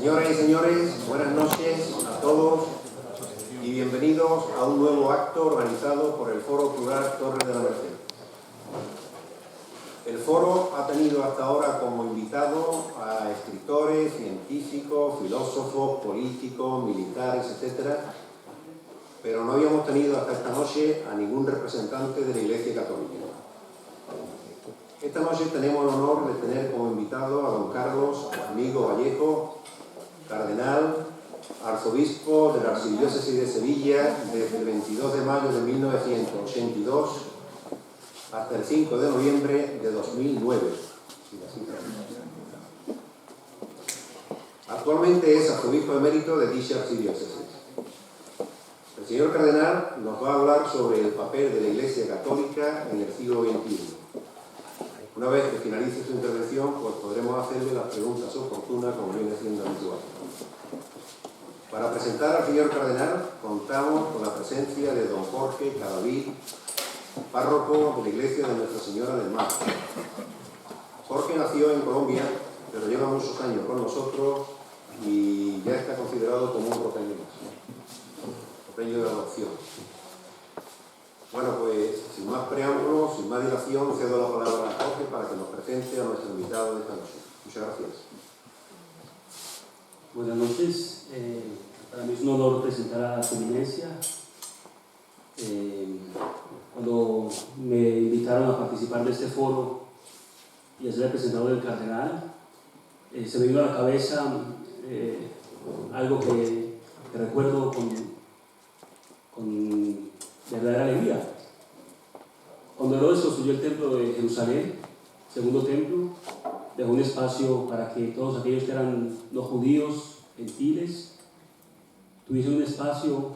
Señoras y señores, buenas noches a todos y bienvenidos a un nuevo acto organizado por el Foro Plural Torres de la Merced. El foro ha tenido hasta ahora como invitado a escritores, científicos, filósofos, políticos, militares, etc. Pero no habíamos tenido hasta esta noche a ningún representante de la Iglesia Católica. Esta noche tenemos el honor de tener como invitado a don Carlos Amigo Vallejo, cardenal, arzobispo de la Archidiócesis de Sevilla desde el 22 de mayo de 1982 hasta el 5 de noviembre de 2009. Actualmente es arzobispo emérito de dicha archidiócesis. El señor cardenal nos va a hablar sobre el papel de la Iglesia Católica en el siglo XXI. Una vez que finalice su intervención, pues podremos hacerle las preguntas oportunas como viene siendo habitual. Para presentar al señor cardenal, contamos con la presencia de don Jorge Cadavid, párroco de la Iglesia de Nuestra Señora del Mar. Jorge nació en Colombia, pero lleva muchos años con nosotros y ya está considerado como un ropeño más, ropeño de adopción. Bueno, pues sin más preámbulos, sin más dilación, cedo la palabra a Jorge para que nos presente a nuestro invitado de esta noche. Muchas gracias. Buenas noches. Para mí es un honor presentar a su eminencia. Cuando me invitaron a participar de este foro y a ser el presentador del cardenal, se me vino a la cabeza algo que recuerdo con verdadera alegría. Cuando Herodes construyó el templo de Jerusalén, segundo templo, dejó un espacio para que todos aquellos que eran no judíos, gentiles, tuviesen un espacio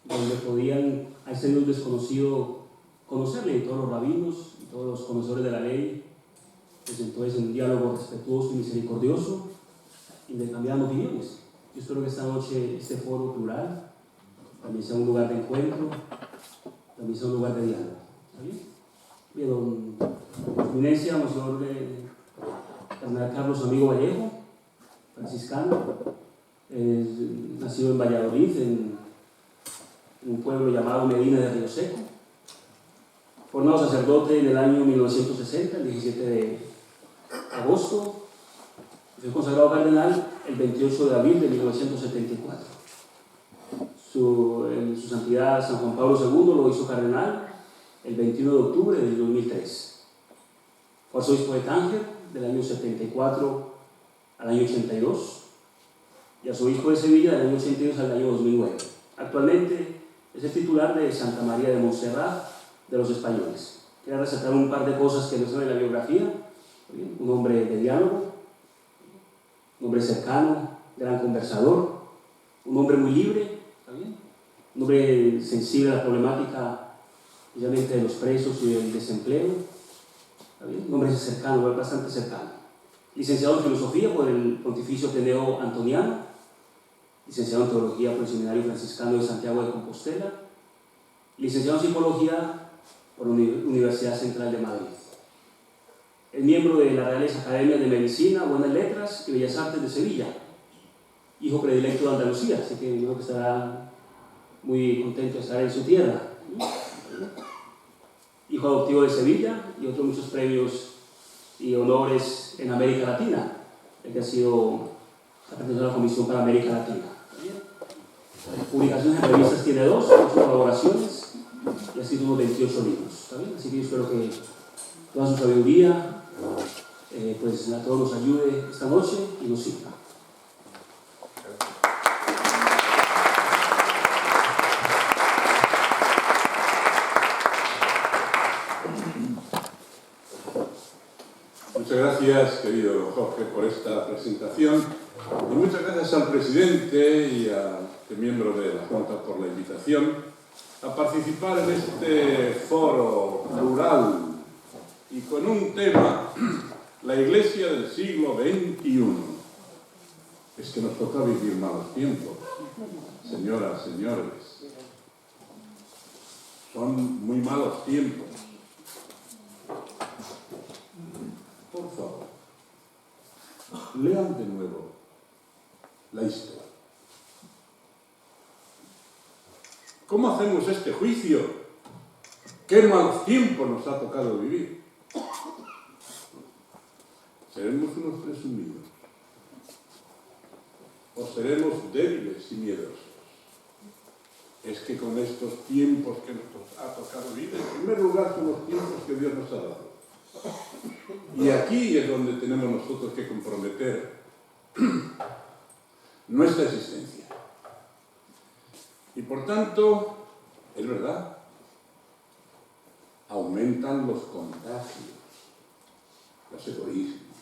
donde podían, a ese Dios desconocido, conocerle. Y todos los rabinos y todos los conocedores de la ley, pues entonces en un diálogo respetuoso y misericordioso, intercambiando opiniones. Yo espero que esta noche este foro plural también sea un lugar de encuentro, también sea un lugar de diálogo. ¿Está bien? Bien, don Eminencia, Monseñor cardenal Carlos Amigo Vallejo, franciscano, nacido en Valladolid, en un pueblo llamado Medina de Río Seco, formado sacerdote en el año 1960, el 17 de agosto, fue consagrado cardenal el 28 de abril de 1974. Su santidad San Juan Pablo II lo hizo cardenal el 21 de octubre del 2003. Fue arzobispo de Tánger del año 74 al año 82 y arzobispo de Sevilla del año 82 al año 2009. Actualmente es el titular de Santa María de Montserrat de los Españoles. Quiero resaltar un par de cosas que no están en la biografía. Un hombre de diálogo, un hombre cercano, gran conversador, un hombre muy libre, un hombre sensible a la problemática obviamente de los presos y del desempleo, un hombre cercano, bastante cercano. Licenciado en Filosofía por el Pontificio Ateneo Antoniano, licenciado en Teología por el Seminario Franciscano de Santiago de Compostela, licenciado en Psicología por la Universidad Central de Madrid. Es miembro de las Reales Academias de Medicina, Buenas Letras y Bellas Artes de Sevilla, hijo predilecto de Andalucía, así que yo creo que estará muy contento de estar en su tierra. Hijo adoptivo de Sevilla y otros muchos premios y honores en América Latina, el que ha sido perteneciente a la Comisión para América Latina. Publicaciones en revistas tiene 2, con sus colaboraciones, y ha escrito unos 28 libros. ¿Está bien? Así que yo espero que toda su sabiduría pues a todos nos ayude esta noche y nos sirva. Muchas gracias, querido don Jorge, por esta presentación. Y muchas gracias al presidente y a este miembro de la Junta por la invitación a participar en este foro plural y con un tema, la Iglesia del siglo XXI. Es que nos toca vivir malos tiempos, señoras, señores. Son muy malos tiempos. Por favor, lean de nuevo la historia. ¿Cómo hacemos este juicio? ¿Qué malos tiempos nos ha tocado vivir? ¿Seremos unos presumidos? ¿O seremos débiles y miedosos? Es que con estos tiempos que nos ha tocado vivir, en primer lugar son los tiempos que Dios nos ha dado. Y aquí es donde tenemos nosotros que comprometer nuestra existencia. Y por tanto, es verdad, aumentan los contagios, los egoísmos,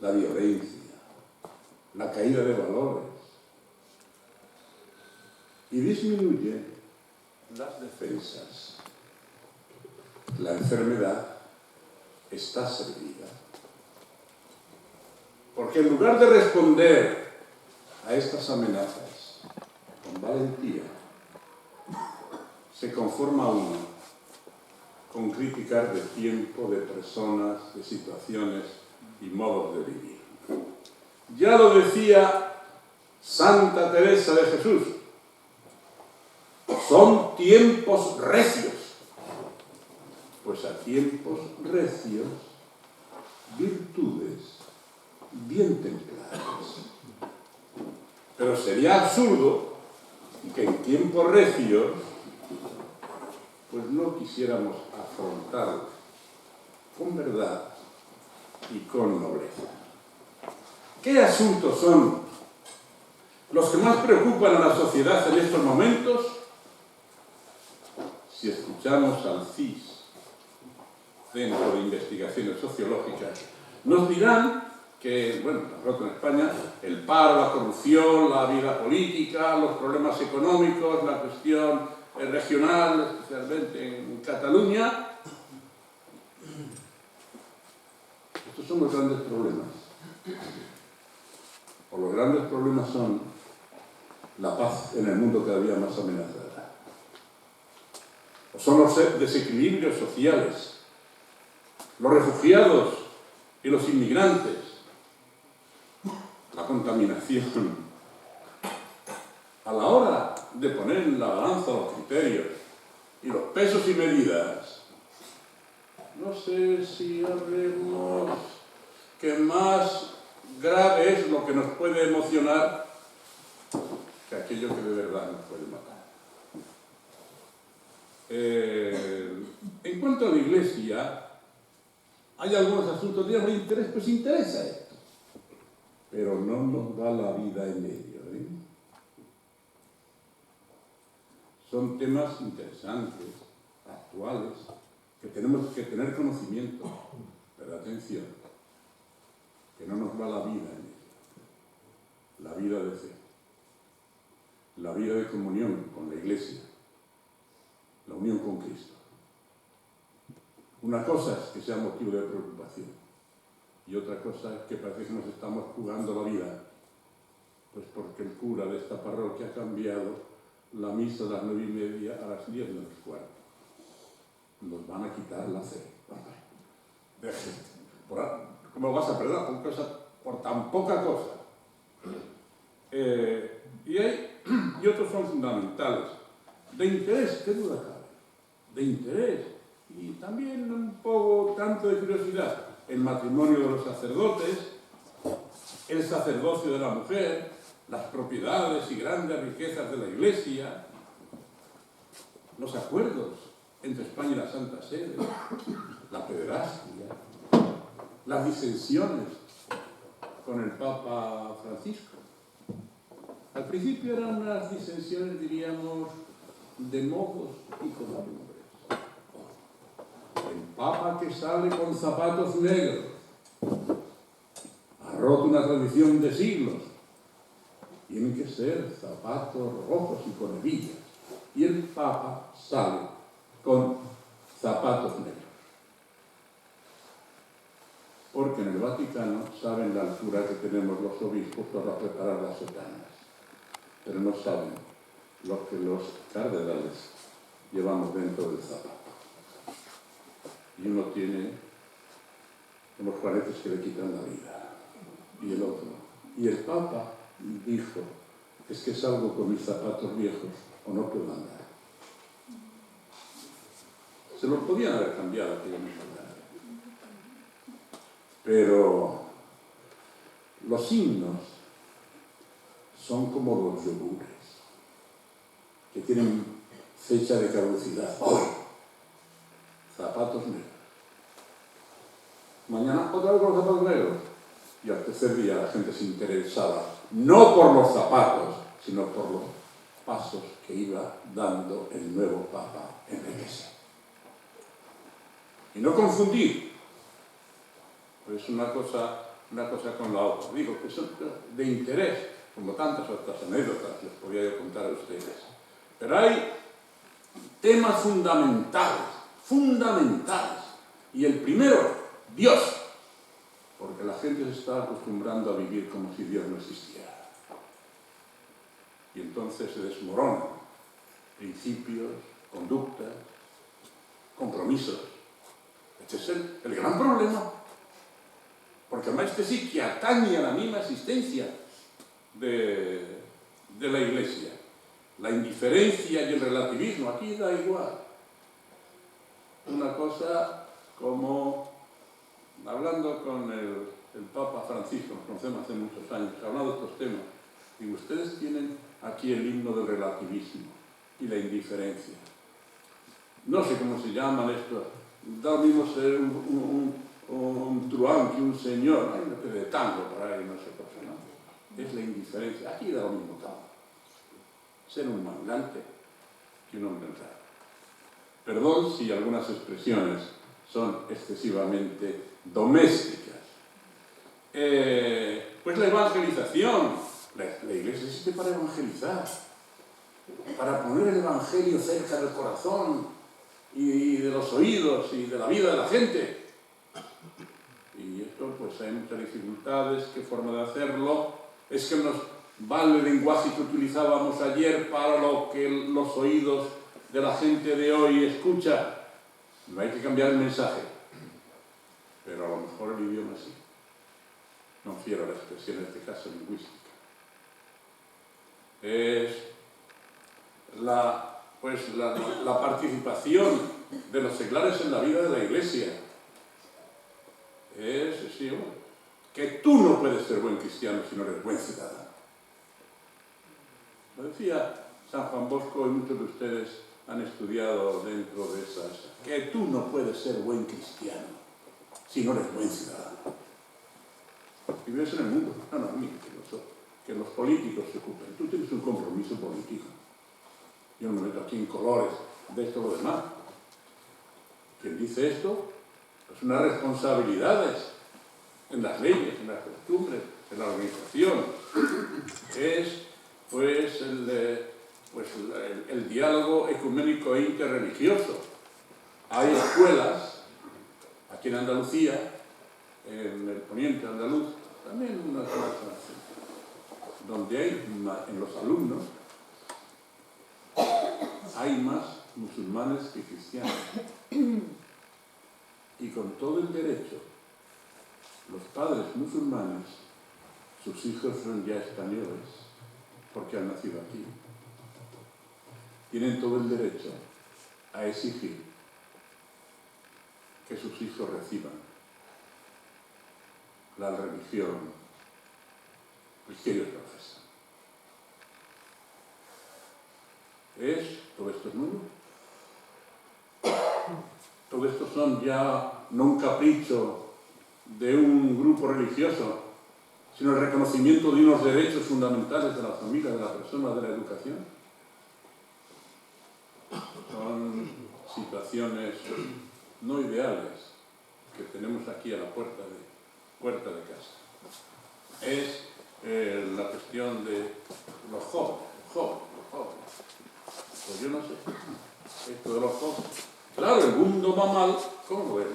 la violencia, la caída de valores, y disminuyen las defensas. La enfermedad está servida. Porque en lugar de responder a estas amenazas con valentía, se conforma uno con criticar de tiempo, de personas, de situaciones y modos de vivir. Ya lo decía Santa Teresa de Jesús, son tiempos recios. Pues a tiempos recios, virtudes bien templadas. Pero sería absurdo que en tiempos recios pues no quisiéramos afrontar con verdad y con nobleza. ¿Qué asuntos son los que más preocupan a la sociedad en estos momentos? Si escuchamos al CIS, Centro de Investigaciones Sociológicas, nos dirán que, bueno, en España, el paro, la corrupción, la vida política, los problemas económicos, la cuestión regional, especialmente en Cataluña. Estos son los grandes problemas. O los grandes problemas son la paz en el mundo cada día más amenazada. O son los desequilibrios sociales, los refugiados y los inmigrantes, la contaminación. A la hora de poner en la balanza los criterios y los pesos y medidas, no sé si haremos que más grave es lo que nos puede emocionar que aquello que de verdad nos puede matar. En cuanto a la Iglesia, hay algunos asuntos de interés, pues interesa esto, pero no nos da la vida en ello, ¿eh? Son temas interesantes, actuales, que tenemos que tener conocimiento, pero atención, que no nos va la vida en ello. La vida de fe, la vida de comunión con la Iglesia, la unión con Cristo. Una cosa es que sea motivo de preocupación y otra cosa es que parece que nos estamos jugando la vida, pues porque el cura de esta parroquia ha cambiado la misa de las 9:30 a las 10:15. Nos van a quitar la fe. ¿Cómo vas a perder por tan poca cosa? Y otros son fundamentales. De interés, qué duda cabe. De interés. Y también un poco tanto de curiosidad, el matrimonio de los sacerdotes, el sacerdocio de la mujer, las propiedades y grandes riquezas de la Iglesia, los acuerdos entre España y la Santa Sede, la pederastia, las disensiones con el Papa Francisco. Al principio eran unas disensiones, diríamos, de modos y costumbres. El Papa que sale con zapatos negros, roto una tradición de siglos. Tienen que ser zapatos rojos y con hebillas. Y el Papa sale con zapatos negros. Porque en el Vaticano saben la altura que tenemos los obispos para preparar las sotanas, pero no saben lo que los cardenales llevamos dentro del zapato. Y uno tiene unos juanetes que le quitan la vida, y el otro. Y el Papa dijo, es que salgo con mis zapatos viejos o no puedo andar. Se los podían haber cambiado aquella misma tarde. Pero los himnos son como los yogures, que tienen fecha de caducidad. Hoy, zapatos negros. Mañana otra vez con los zapatos negros. Y al tercer día la gente se interesaba, no por los zapatos, sino por los pasos que iba dando el nuevo Papa en la Iglesia. Y no confundir, pues una cosa con la otra. Digo que son de interés, como tantas otras anécdotas les podría yo contar a ustedes. Pero hay temas fundamentales. Y el primero, Dios. Porque la gente se está acostumbrando a vivir como si Dios no existiera. Y entonces se desmoronan principios, conductas, compromisos. Este es el gran problema. Porque además este sí que atañe a la misma existencia de la Iglesia. La indiferencia y el relativismo, aquí da igual. Una cosa como, hablando con el Papa Francisco, nos conocemos hace muchos años, hablando de estos temas, y ustedes tienen aquí el himno del relativismo y la indiferencia. No sé cómo se llaman estos, da lo mismo ser un truán que un señor, hay una especie de tango por ahí, no sé por qué, ¿no? Es la indiferencia, aquí da lo mismo todo. Ser un mandante que un hombre raro. Perdón si algunas expresiones son excesivamente domésticas. Pues la evangelización. La Iglesia existe para evangelizar, para poner el Evangelio cerca del corazón y de los oídos y de la vida de la gente. Y esto, pues hay muchas dificultades. ¿Qué forma de hacerlo? Es que nos vale el lenguaje que utilizábamos ayer para lo que los oídos de la gente de hoy escucha. No hay que cambiar el mensaje, pero a lo mejor el idioma sí. No fiero la expresión en este caso lingüística. Es la participación de los seglares en la vida de la Iglesia. Es, sí, que tú no puedes ser buen cristiano si no eres buen ciudadano. Lo decía San Juan Bosco, y muchos de ustedes han estudiado dentro de esas, que tú no puedes ser buen cristiano si no eres buen ciudadano. Y vives en el mundo, no, que los políticos se ocupen. Tú tienes un compromiso político. Yo no me meto aquí en colores de esto o lo demás. Quien dice esto, pues unas responsabilidades en las leyes, en las costumbres, en la organización. Es, pues, el diálogo ecuménico e interreligioso. Hay escuelas, aquí en Andalucía, en el poniente andaluz, también unas cosas donde hay, en los alumnos, hay más musulmanes que cristianos. Y con todo el derecho, los padres musulmanes, sus hijos son ya españoles, porque han nacido aquí. Tienen todo el derecho a exigir que sus hijos reciban la religión que ellos profesan. Todo esto es nuevo. Todo esto son ya no un capricho de un grupo religioso, sino el reconocimiento de unos derechos fundamentales de la familia, de la persona, de la educación. Son situaciones no ideales que tenemos aquí a la puerta de casa. es la cuestión de los jóvenes. Pues yo no sé, esto de los jóvenes. Claro, el mundo va mal, ¿cómo lo ven?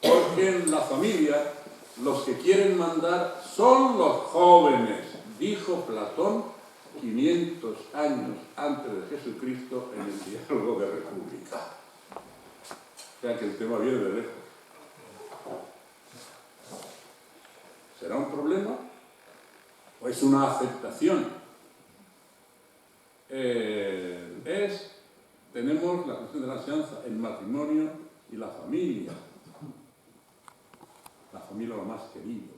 Porque en la familia los que quieren mandar son los jóvenes, dijo Platón 500 años antes de Jesucristo en el Diálogo de República. O sea que el tema viene de lejos. ¿Será un problema? ¿O es una aceptación? Tenemos la cuestión de la enseñanza, el matrimonio y la familia. La familia lo más querido,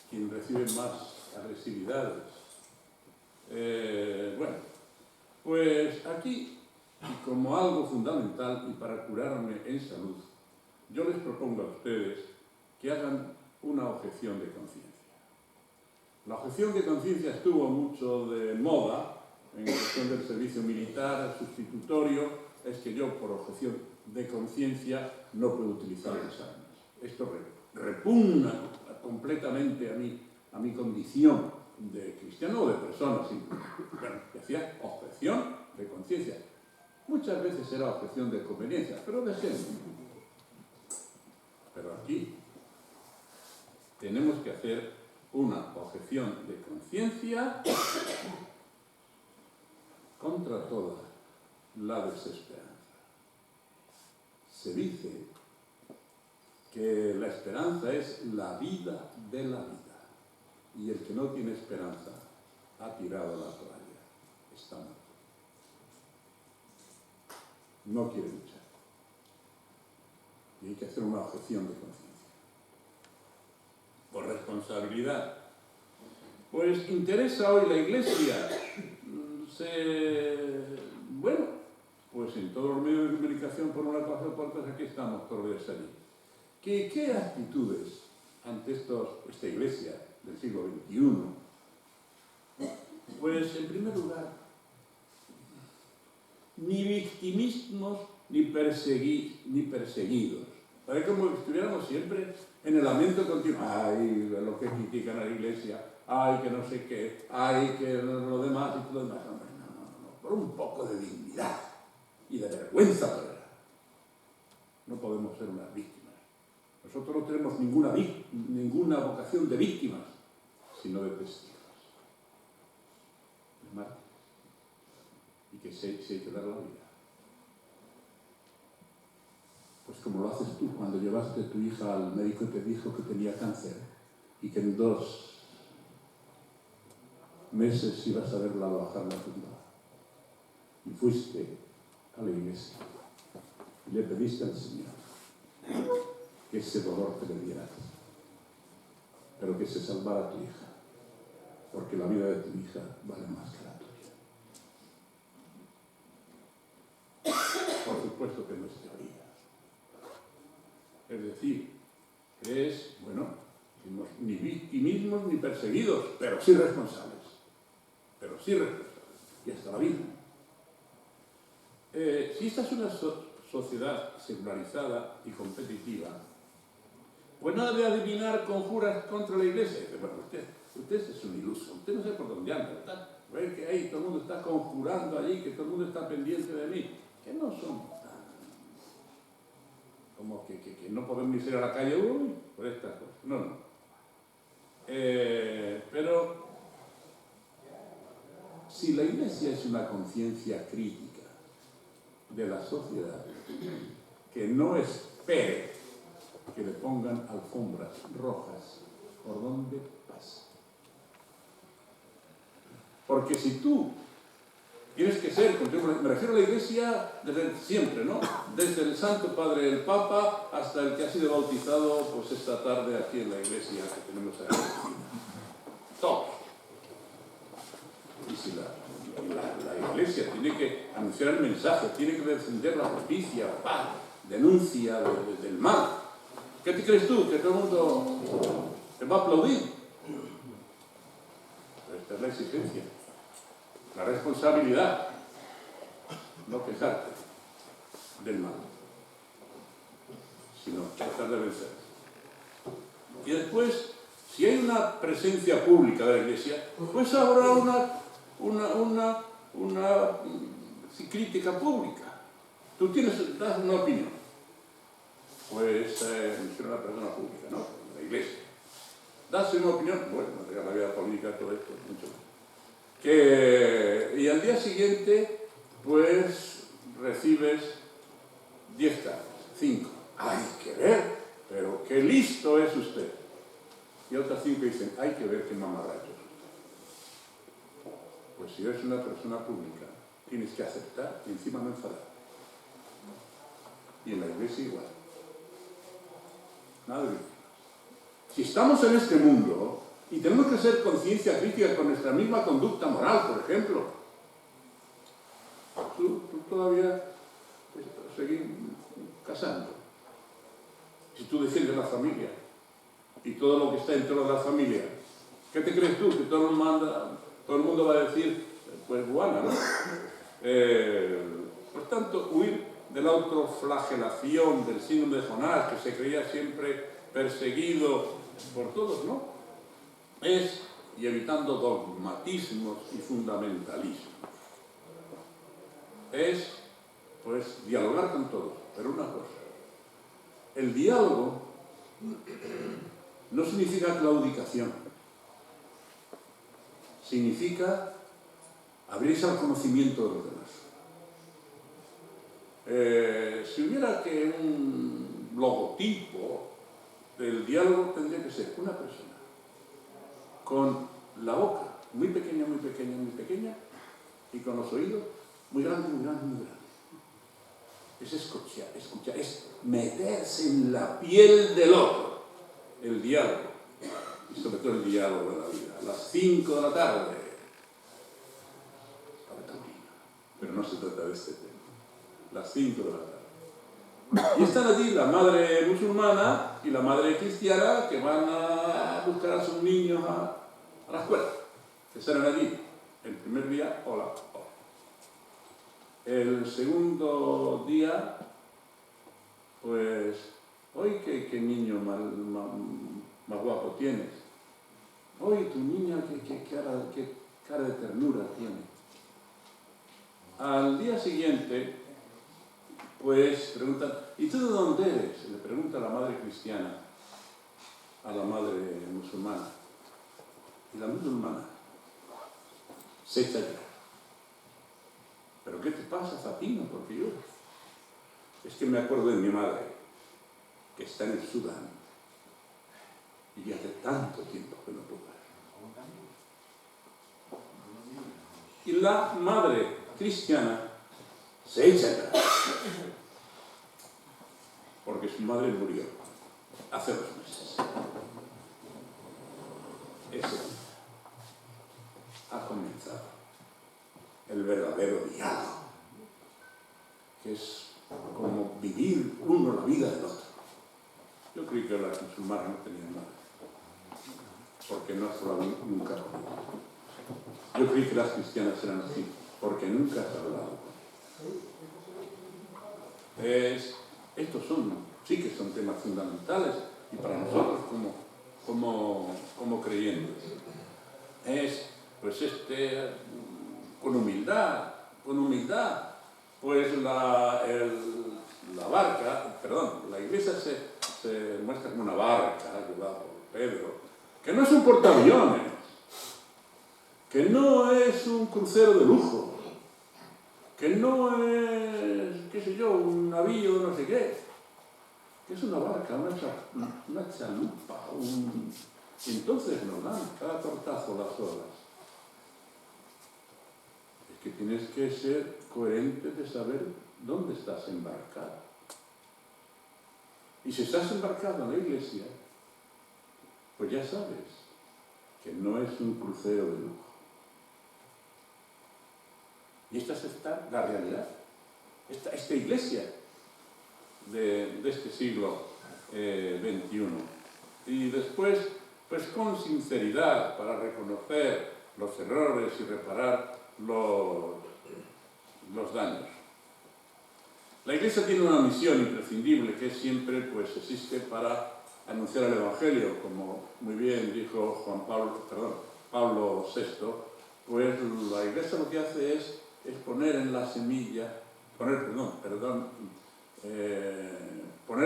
quien recibe más agresividades. Bueno, pues aquí, y como algo fundamental y para curarme en salud, yo les propongo a ustedes que hagan una objeción de conciencia. La objeción de conciencia estuvo mucho de moda en cuestión del servicio militar sustitutorio, es que yo por objeción de conciencia no puedo utilizar las armas. Esto repugna completamente a mi condición de cristiano o de persona, bueno, que hacía objeción de conciencia. Muchas veces era objeción de conveniencia, pero de género. Pero aquí tenemos que hacer una objeción de conciencia contra toda la desesperanza. Se dice que la esperanza es la vida de la vida, y el que no tiene esperanza ha tirado la toalla, está muerto. No quiere luchar. Y hay que hacer una objeción de conciencia. Por responsabilidad. Pues interesa hoy la Iglesia. Bueno, pues en todos los medios de comunicación, por una cosa o por otra, aquí estamos por ver salir. ¿Qué actitudes ante esta Iglesia del siglo XXI? Pues, en primer lugar, ni victimismos ni perseguidos. Parece como que estuviéramos siempre en el lamento continuo. Ay, lo que critican a la Iglesia, ay, que no sé qué, ay, que lo demás y todo lo demás. No. Por un poco de dignidad y de vergüenza, ¿verdad? No podemos ser unas víctimas. Nosotros no tenemos ninguna vocación de víctimas, sino de testigos. De mártires. Y que se hay que dar la vida. Pues como lo haces tú cuando llevaste a tu hija al médico y te dijo que tenía cáncer y que en 2 meses ibas a verla bajar la tumba. Y fuiste a la iglesia y le pediste al Señor que ese dolor te le diera, pero que se salvara tu hija, porque la vida de tu hija vale más que la tuya. Por supuesto que no es teoría. Es decir, que es, bueno, ni victimismos ni perseguidos, pero sí responsables. Y hasta la vida. Si esta es una sociedad secularizada y competitiva, pues no debe adivinar conjuras contra la Iglesia. Dice, bueno, usted es un iluso, usted no sabe por dónde anda, ¿verdad? Ve que ahí todo el mundo está conjurando allí, que todo el mundo está pendiente de mí, que no somos tan... como que no podemos ni ir a la calle hoy por estas cosas. No. Pero si la Iglesia es una conciencia crítica de la sociedad, que no espere que le pongan alfombras rojas por donde pasa. Porque si tú tienes que ser, me refiero a la Iglesia desde siempre, ¿no? Desde el Santo Padre del Papa hasta el que ha sido bautizado pues esta tarde aquí en la Iglesia que tenemos aquí. Todos. Y si la Iglesia tiene que anunciar el mensaje, tiene que defender la justicia, la paz, denuncia del mal. ¿Qué te crees tú? ¿Que todo el mundo te va a aplaudir? Pero esta es la exigencia, la responsabilidad, no quejarte del mal, sino tratar de vencer. Y después, Si hay una presencia pública de la Iglesia, pues habrá una crítica pública. Tú das una opinión. Pues soy una persona pública, ¿no? De la Iglesia. Das una opinión, bueno, de la vida política, todo esto, mucho más. Y al día siguiente, pues recibes 10 cartas, 5. Hay que ver, pero qué listo es usted. Y otras 5 dicen, hay que ver qué mamarracho es usted. Pues si eres una persona pública, tienes que aceptar y encima no enfadar. Y en la Iglesia igual. Nada de víctimas. Si estamos en este mundo y tenemos que ser conciencia crítica con nuestra misma conducta moral, por ejemplo, tú todavía seguir casando. Si tú defiendes la familia y todo lo que está en torno a la familia, ¿qué te crees tú? Que todo el mundo va a decir, pues guana, ¿no? Por tanto, huir de la autoflagelación, del síndrome de Jonás, que se creía siempre perseguido por todos, ¿no? Y evitando dogmatismos y fundamentalismos. Pues, dialogar con todos. Pero una cosa, el diálogo no significa claudicación. Significa abrirse al conocimiento de los demás. Si hubiera que un logotipo del diálogo, tendría que ser una persona con la boca muy pequeña, muy pequeña, muy pequeña, y con los oídos muy grandes, muy grandes, muy grandes. Es escuchar, es meterse en la piel del otro. El diálogo, y sobre todo el diálogo de la vida. A las 5 de la tarde, pero no se trata de este tema. Las 5 de la tarde. Y están allí la madre musulmana y la madre cristiana que van a buscar a sus niños a la escuela. Que estarán allí. El primer día, hola, hola. El segundo día, pues, hoy qué niño más guapo tienes. Hoy tu niña, qué cara de ternura tiene. Al día siguiente, pues preguntan, ¿y tú de dónde eres? Le pregunta la madre cristiana a la madre musulmana. Y la musulmana se echa a llorar. ¿Pero qué te pasa, Fatima? ¿Por qué lloras? Es que me acuerdo de mi madre, que está en el Sudán, y hace tanto tiempo que no puedo ver. Y la madre cristiana se echa a llorar. Porque su madre murió hace 2 meses. Ese ha comenzado el verdadero diálogo, que es como vivir uno la vida del otro. Yo creí que las musulmanas no tenían nada, porque no has hablado nunca con ellos. Yo creí que las cristianas eran así, porque nunca has hablado con ellos. Estos sí que son temas fundamentales, y para nosotros como creyentes. Con humildad, pues la iglesia se muestra como una barca llevada por Pedro, que no es un portaaviones, que no es un crucero de lujo, que no es, qué sé yo, un navío, no sé qué, que es una barca, una chalupa, y entonces nos dan cada tortazo las olas. Es que tienes que ser coherente de saber dónde estás embarcado. Y si estás embarcado en la iglesia, pues ya sabes que no es un crucero de lujo. Y esta es la realidad. Esta iglesia de este siglo XXI. Y después, pues con sinceridad, para reconocer los errores y reparar los daños. La Iglesia tiene una misión imprescindible que siempre pues, existe para anunciar el Evangelio, como muy bien dijo Pablo VI, pues la Iglesia lo que hace es poner en la semilla, poner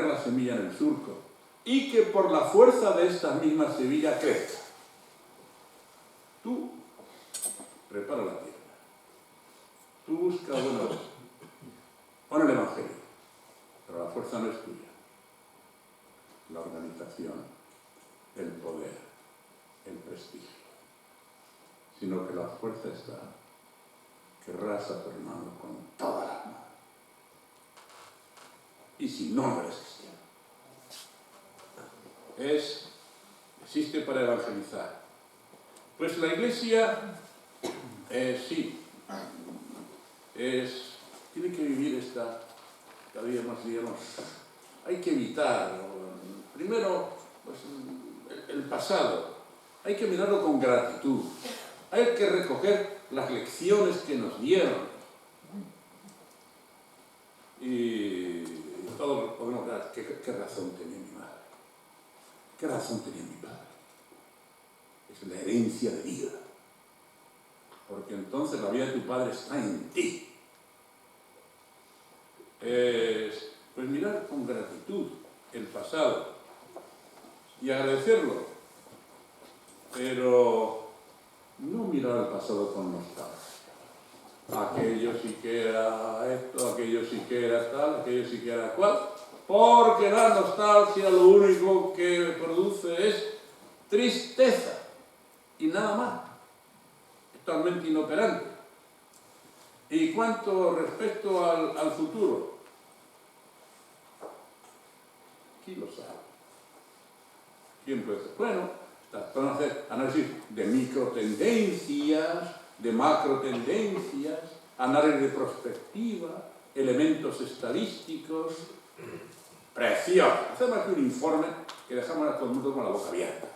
la semilla en el surco, y que por la fuerza de esta misma semilla crezca. Tú prepara la tierra, tú busca pon el Evangelio, pero la fuerza no es tuya. La organización, el poder, el prestigio, sino que la fuerza está, querrás a tu hermano con toda la alma. Y si no eres cristiano, existe para evangelizar. Pues la Iglesia, sí, tiene que vivir cada día más, digamos, hay que evitar, primero, pues, el pasado, hay que mirarlo con gratitud, hay que recoger las lecciones que nos dieron. Y todos podemos dar qué razón tenía mi madre, qué razón tenía mi padre. Es la herencia de vida, porque entonces la vida de tu padre está en ti. Pues mirar con gratitud el pasado y agradecerlo, pero no mirar al pasado con nostalgia. Aquello sí que era esto, aquello sí que era tal, aquello sí que era cual, porque la nostalgia lo único que produce es tristeza y nada más, totalmente inoperante. Y cuanto respecto al futuro, ¿quién lo sabe? ¿Quién puede ser? Bueno, pueden hacer análisis de microtendencias, de macrotendencias, análisis de prospectiva, elementos estadísticos, precioso. Hacemos aquí un informe que dejamos a todo el mundo con la boca abierta.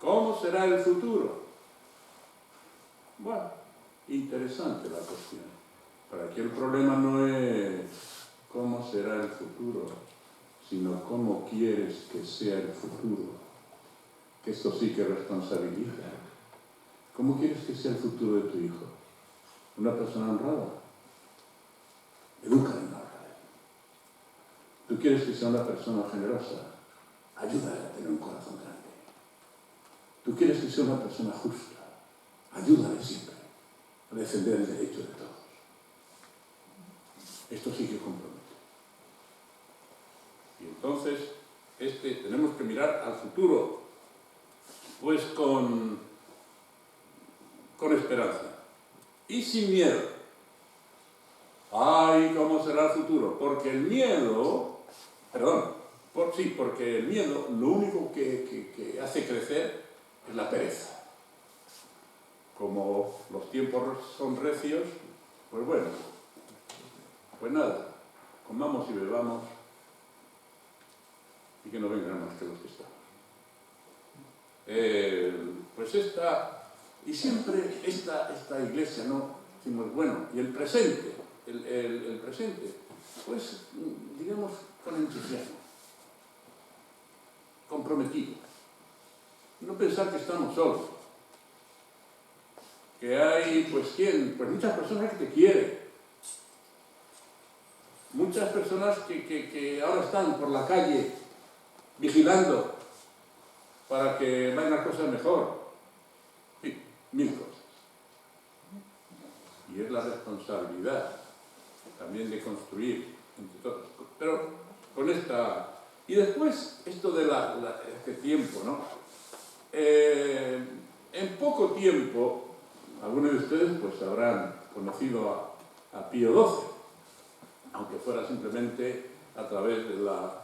¿Cómo será el futuro? Bueno, interesante la cuestión. Pero aquí el problema no es cómo será el futuro, sino cómo quieres que sea el futuro. Que esto sí que responsabiliza. ¿Cómo quieres que sea el futuro de tu hijo? ¿Una persona honrada? Edúcale en la honradez. ¿Tú quieres que sea una persona generosa? Ayúdale a tener un corazón grande. ¿Tú quieres que sea una persona justa? Ayúdale siempre a defender el derecho de todos. Esto sí que compromete. Y entonces, tenemos que mirar al futuro, pues con esperanza y sin miedo. ¡Ay, cómo será el futuro! Porque el miedo, porque el miedo lo único que hace crecer es la pereza. Como los tiempos son recios, pues bueno, pues nada, comamos y bebamos y que no vengan más que los que estamos. Y siempre esta iglesia, ¿no? Decimos, bueno, y el presente, el presente, pues, digamos, con entusiasmo, comprometido. No pensar que estamos solos, que hay, pues, ¿quién? Pues muchas personas que te quieren, muchas personas que ahora están por la calle vigilando para que vayan las cosas mejor. Sí, mil cosas. Y es la responsabilidad también de construir entre todos. Pero con esta... Y después, esto de este tiempo, ¿no? En poco tiempo, algunos de ustedes pues habrán conocido a Pío XII, aunque fuera simplemente a través de la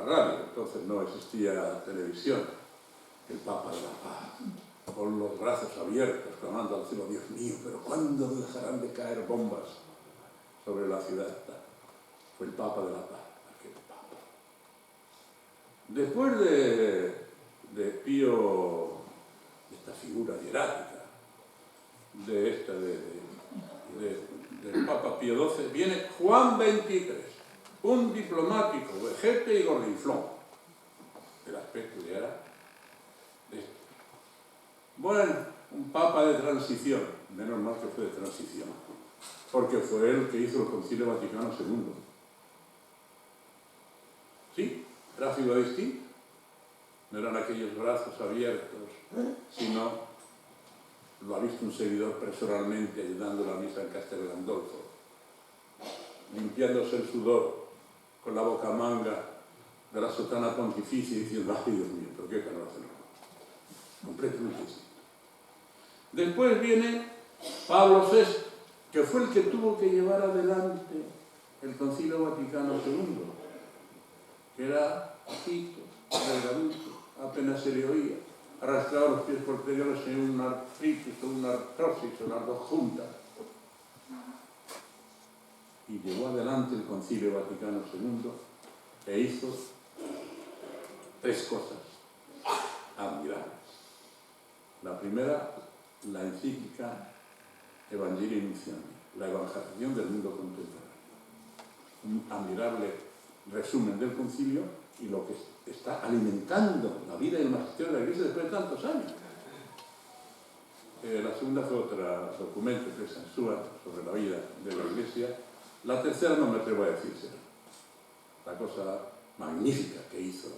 radio. Entonces no existía televisión. El Papa de la Paz, con los brazos abiertos, clamando al cielo, Dios mío, pero ¿cuándo dejarán de caer bombas sobre la ciudad? Fue el Papa de la Paz, aquel Papa. Después de Pío, esta figura hierática, del Papa Pío XII, viene Juan XXIII. un diplomático, vejete y gordinflón. El aspecto ya era de esto. Bueno, un papa de transición, menos mal que fue de transición, porque fue él que hizo el Concilio Vaticano II. Sí, tráfico distinto. No eran aquellos brazos abiertos, sino lo ha visto un seguidor personalmente ayudando a la misa en Castel Gandolfo, limpiándose el sudor con la bocamanga de la sotana pontificia y diciendo, ay Dios mío, pero qué calor hace el rojo. Completamente distinto. Después viene Pablo VI, que fue el que tuvo que llevar adelante el Concilio Vaticano II, que era bajito, delgadito, apenas se le oía, arrastraba los pies posteriores en una artritis o una artrosis o las dos juntas. Y llevó adelante el Concilio Vaticano II e hizo tres cosas admirables. La primera, la encíclica Evangelii Nuntiandi, la evangelización del mundo contemporáneo. Un admirable resumen del concilio y lo que está alimentando la vida y el magisterio de la Iglesia después de tantos años. La segunda fue otro documento que es Ansúa sobre la vida de la Iglesia. La tercera no me atrevo a decirse. La cosa magnífica que hizo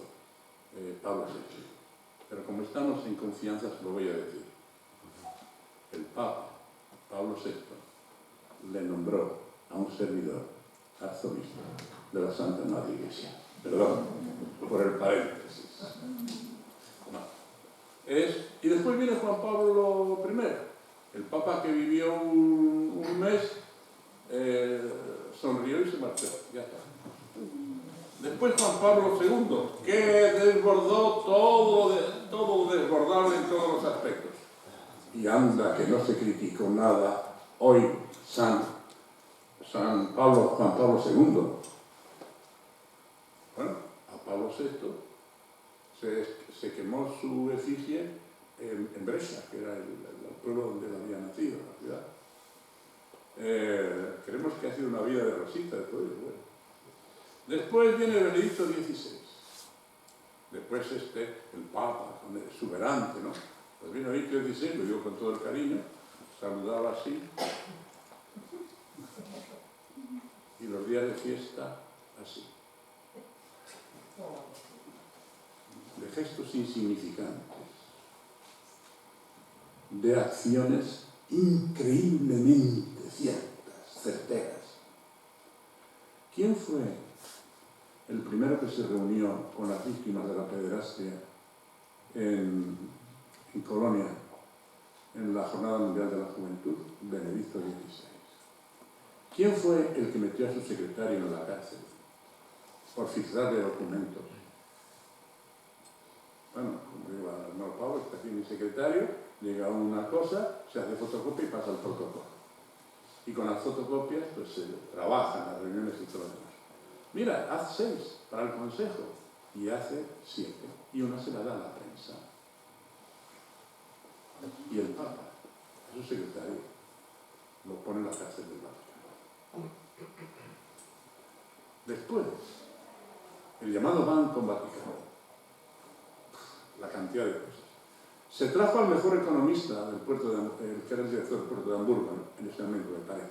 Pablo VI. Pero como estamos en confianza, se lo voy a decir. El Papa Pablo VI le nombró a un servidor arzobispo de la Santa Madre Iglesia. Perdón, por el paréntesis. No. Y después viene Juan Pablo I, el Papa que vivió un mes, sonrió y se marchó. Ya está. Después Juan Pablo II, que desbordó todo desbordable en todos los aspectos. Y anda, que no se criticó nada. Hoy, Juan Pablo II. Bueno, a Pablo VI se quemó su efigie en Brescia, que era el pueblo donde él había nacido, la ciudad. Creemos que ha sido una vida de rosita después. Bueno. Después viene Benedicto XVI. Después el Papa, el exuberante, ¿no? Pues vino Benedicto XVI, lo digo con todo el cariño, saludaba así. Y los días de fiesta, así. De gestos insignificantes, de acciones increíblemente ciertas, certeras. ¿Quién fue el primero que se reunió con las víctimas de la pederastia en Colonia, en la Jornada Mundial de la Juventud? Benedicto XVI. ¿Quién fue el que metió a su secretario en la cárcel por filtrarle documentos? Bueno, como digo, hermano Pablo, está aquí mi secretario, llega una cosa, se hace fotocopia y pasa al protocolo. Y con las fotocopias, pues se trabajan las reuniones y todo lo demás. Mira, haz 6 para el consejo y hace 7 y una se la da a la prensa. Y el Papa, a su secretario, lo pone en la cárcel del Vaticano. Después, el llamado Banco Vaticano, la cantidad de cosas. Se trajo al mejor economista del puerto que era el director del puerto de Hamburgo, en ese momento, me parece.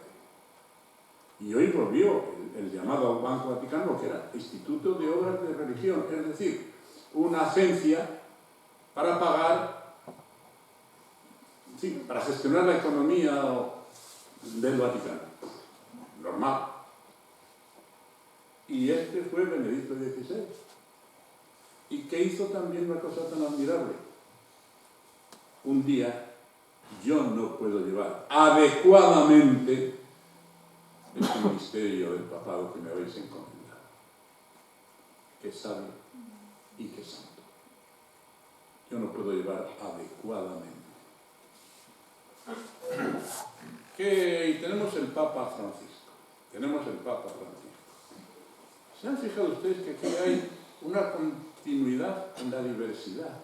Y hoy volvió el llamado Banco Vaticano, que era Instituto de Obras de Religión, es decir, una agencia para pagar, sí, para gestionar la economía del Vaticano. Normal. Y este fue Benedicto XVI. ¿Y que hizo también una cosa tan admirable? Un día yo no puedo llevar adecuadamente este misterio del papado que me habéis encomendado. Que sabio y que santo. Yo no puedo llevar adecuadamente. Y tenemos el Papa Francisco. ¿Se han fijado ustedes que aquí hay una continuidad en la diversidad?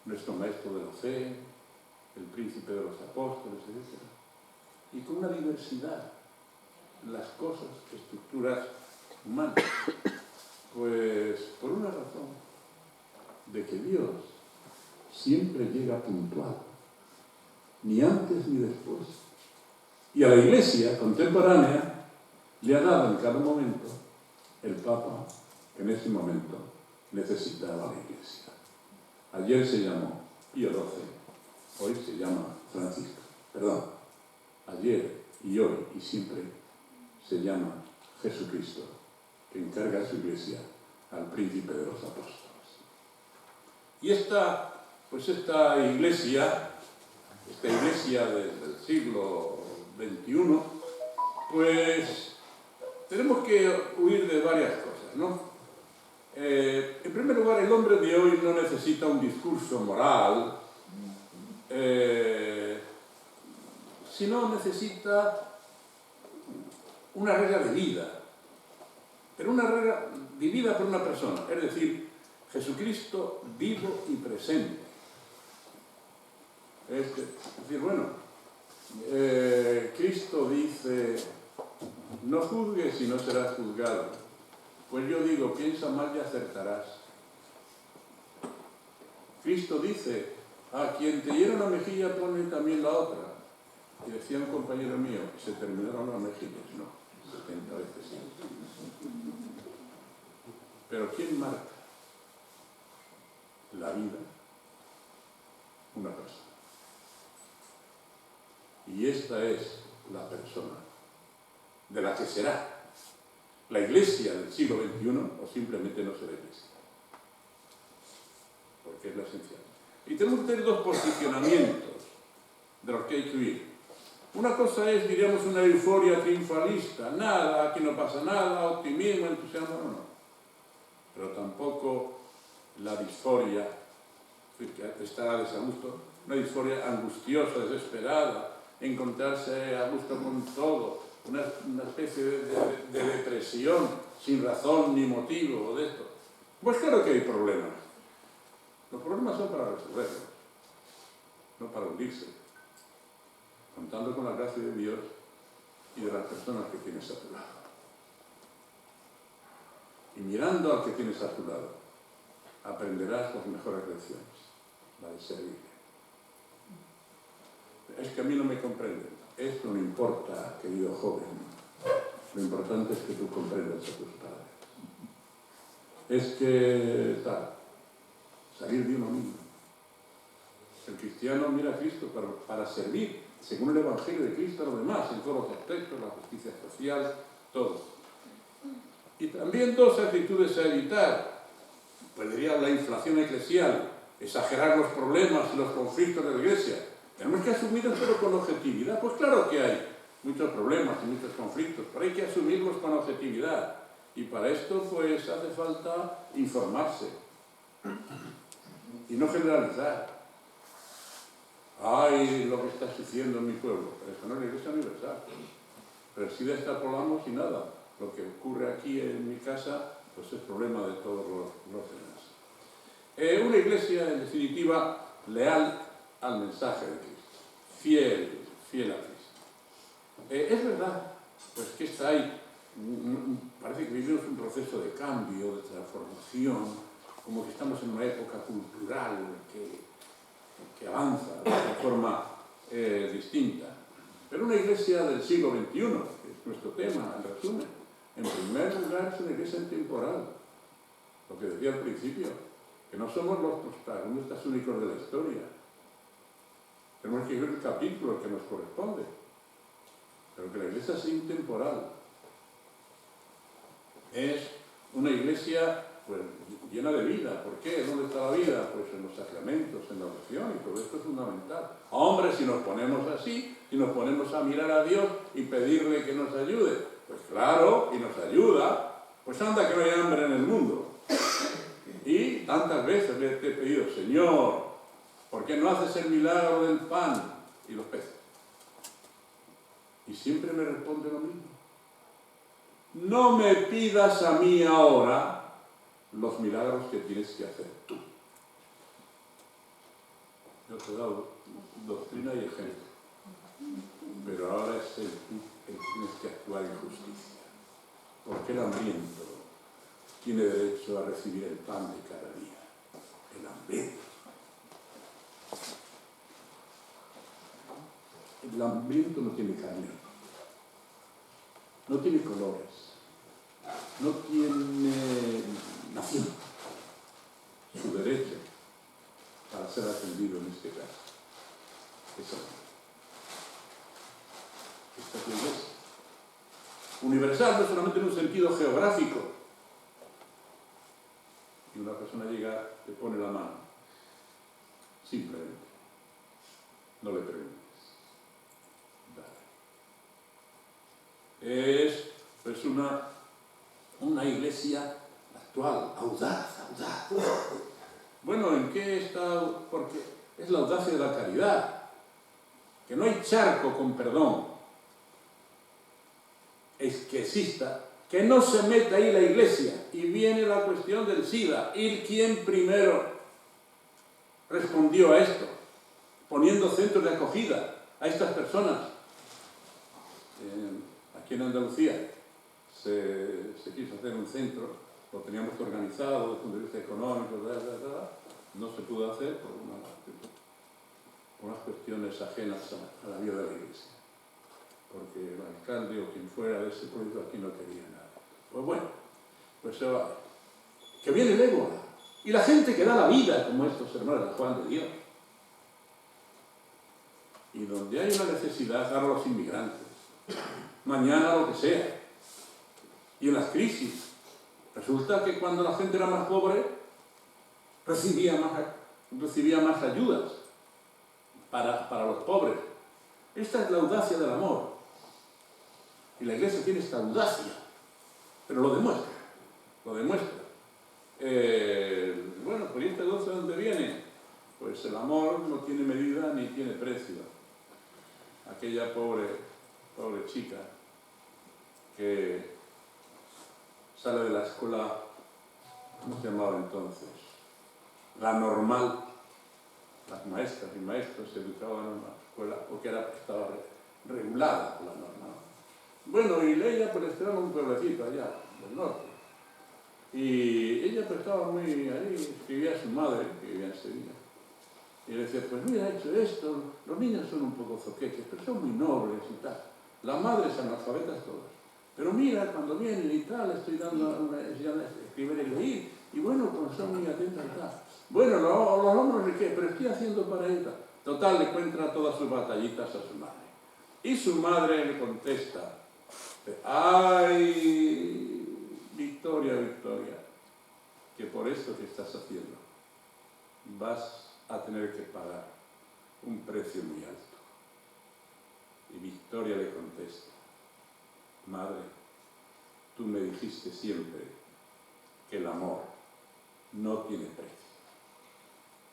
Nuestro maestro de la fe, el príncipe de los apóstoles, etc. Y con una diversidad en las cosas, estructuras humanos? Pues por una razón, de que Dios siempre llega puntual, ni antes ni después. Y a la Iglesia contemporánea le ha dado en cada momento el Papa que en ese momento necesitaba la Iglesia. Ayer se llamó Pío XII, hoy se llama Francisco. Perdón, ayer y hoy y siempre se llama Jesucristo, que encarga a su Iglesia al Príncipe de los Apóstoles. Y esta Iglesia del siglo XXI, pues tenemos que huir de varias cosas, ¿no? En primer lugar, el hombre de hoy no necesita un discurso moral, sino necesita una regla de vida, pero una regla vivida por una persona, es decir, Jesucristo vivo y presente. Es decir, bueno, Cristo dice, no juzgues y no serás juzgado. Pues yo digo, piensa mal y acertarás. Cristo dice, a quien te hiera una mejilla pone también la otra. Y decía un compañero mío, se terminaron las mejillas, no, 70 veces sí. Pero ¿quién marca la vida? Una persona. Y esta es la persona de la que será la Iglesia del siglo XXI, o simplemente no será Iglesia, porque es lo esencial. Y tenemos que tener dos posicionamientos de los que hay que huir. Una cosa es, diríamos, una euforia triunfalista, nada, aquí no pasa nada, optimismo, entusiasmo, no. Pero tampoco la disforia, que está a desagusto, una disforia angustiosa, desesperada, encontrarse a gusto con todo, una especie de depresión sin razón ni motivo de esto. Pues claro que hay problemas. Los problemas son para resolverlos, no para hundirse, contando con la gracia de Dios y de las personas que tienes a tu lado. Y mirando al que tienes a tu lado, aprenderás las mejores lecciones, la de servirle. Es que a mí no me comprenden. Esto no importa, querido joven. Lo importante es que tú comprendas a tus padres. Es que, tal, salir de uno mismo. El cristiano mira a Cristo para servir, según el Evangelio de Cristo, a los demás, en todos los aspectos, la justicia social, todo. Y también dos actitudes a evitar. Pues diría la inflación eclesial, exagerar los problemas y los conflictos de la Iglesia. Tenemos que asumirlos pero con objetividad. Pues claro que hay muchos problemas y muchos conflictos, pero hay que asumirlos con objetividad. Y para esto pues hace falta informarse y no generalizar. Ay, lo que está sucediendo en mi pueblo. Eso no es la Iglesia universal. Pero si destapolamos y nada. Lo que ocurre aquí en mi casa pues es problema de todos los demás. Una Iglesia, en definitiva, leal al mensaje de Cristo, fiel a Cristo. Es verdad, pues que está ahí, parece que vivimos un proceso de cambio, de transformación, como que estamos en una época cultural que avanza de una forma distinta. Pero una Iglesia del siglo XXI, que es nuestro tema, en resumen, en primer lugar es una Iglesia temporal, lo que decía al principio, que no somos los protagonistas únicos de la historia. Tenemos que ver el capítulo que nos corresponde, pero que la Iglesia es intemporal. Es una Iglesia pues, llena de vida. ¿Por qué? ¿Dónde está la vida? Pues en los sacramentos, en la oración, y todo esto es fundamental. Hombre, si nos ponemos así, si nos ponemos a mirar a Dios y pedirle que nos ayude, pues claro, y nos ayuda, pues anda que no hay hambre en el mundo. Y tantas veces le he pedido, Señor, ¿por qué no haces el milagro del pan y los peces? Y siempre me responde lo mismo. No me pidas a mí ahora los milagros que tienes que hacer tú. Yo te he dado doctrina y ejemplo, pero ahora es tú el que tienes que actuar en justicia. Porque el hambriento tiene derecho a recibir el pan de cada día. El hambriento. El hambriento no tiene carne, no tiene colores, no tiene nación. Su derecho para ser atendido en este caso es otro. Esta es la iglesia. Universal no solamente en un sentido geográfico. Y una persona llega, te pone la mano, simplemente. No le preguntes. Dale. Es pues una iglesia actual, audaz. Bueno, ¿en qué está? Porque es la audacia de la caridad. Que no hay charco con perdón. Es que exista, que no se meta ahí la iglesia. Y viene la cuestión del SIDA. ¿Y quién primero respondió a esto? Poniendo centros de acogida a estas personas. Aquí en Andalucía se quiso hacer un centro, lo teníamos organizado desde el punto de vista económico, no se pudo hacer por unas cuestiones ajenas a la vida de la iglesia. Porque el alcalde o quien fuera de ese proyecto aquí no quería nada. Pues bueno, pues se va. Que viene el ébola. Y la gente que da la vida, como estos hermanos de Juan de Dios. Y donde hay una necesidad, dar a los inmigrantes. Mañana lo que sea. Y en las crisis. Resulta que cuando la gente era más pobre, recibía más ayudas para los pobres. Esta es la audacia del amor. Y la iglesia tiene esta audacia, pero lo demuestra. Bueno, pues este gozo de dónde viene. Pues el amor no tiene medida ni tiene precio. Aquella pobre chica que sale de la escuela, ¿cómo se llamaba entonces? La normal. Las maestras y maestros se educaban en una escuela porque estaba regulada por la norma. Bueno, y ella pues estaba en un pueblecito allá del norte. Y ella pues estaba muy ahí, escribía a su madre, que vivía en Sevilla. Y le decía, pues mira, he hecho esto, los niños son un poco zoquetes, pero son muy nobles y tal. Las madres analfabetas todas. Pero mira, cuando vienen y tal, estoy dando escribir y leer, y bueno, pues son muy atentas y tal. Bueno, los hombres, ¿qué? Pero estoy haciendo para ella. Total, le cuenta todas sus batallitas a su madre. Y su madre le contesta, ¡ay, Victoria, que por esto que estás haciendo vas a tener que pagar un precio muy alto? Y Victoria le contesta, madre, tú me dijiste siempre que el amor no tiene precio.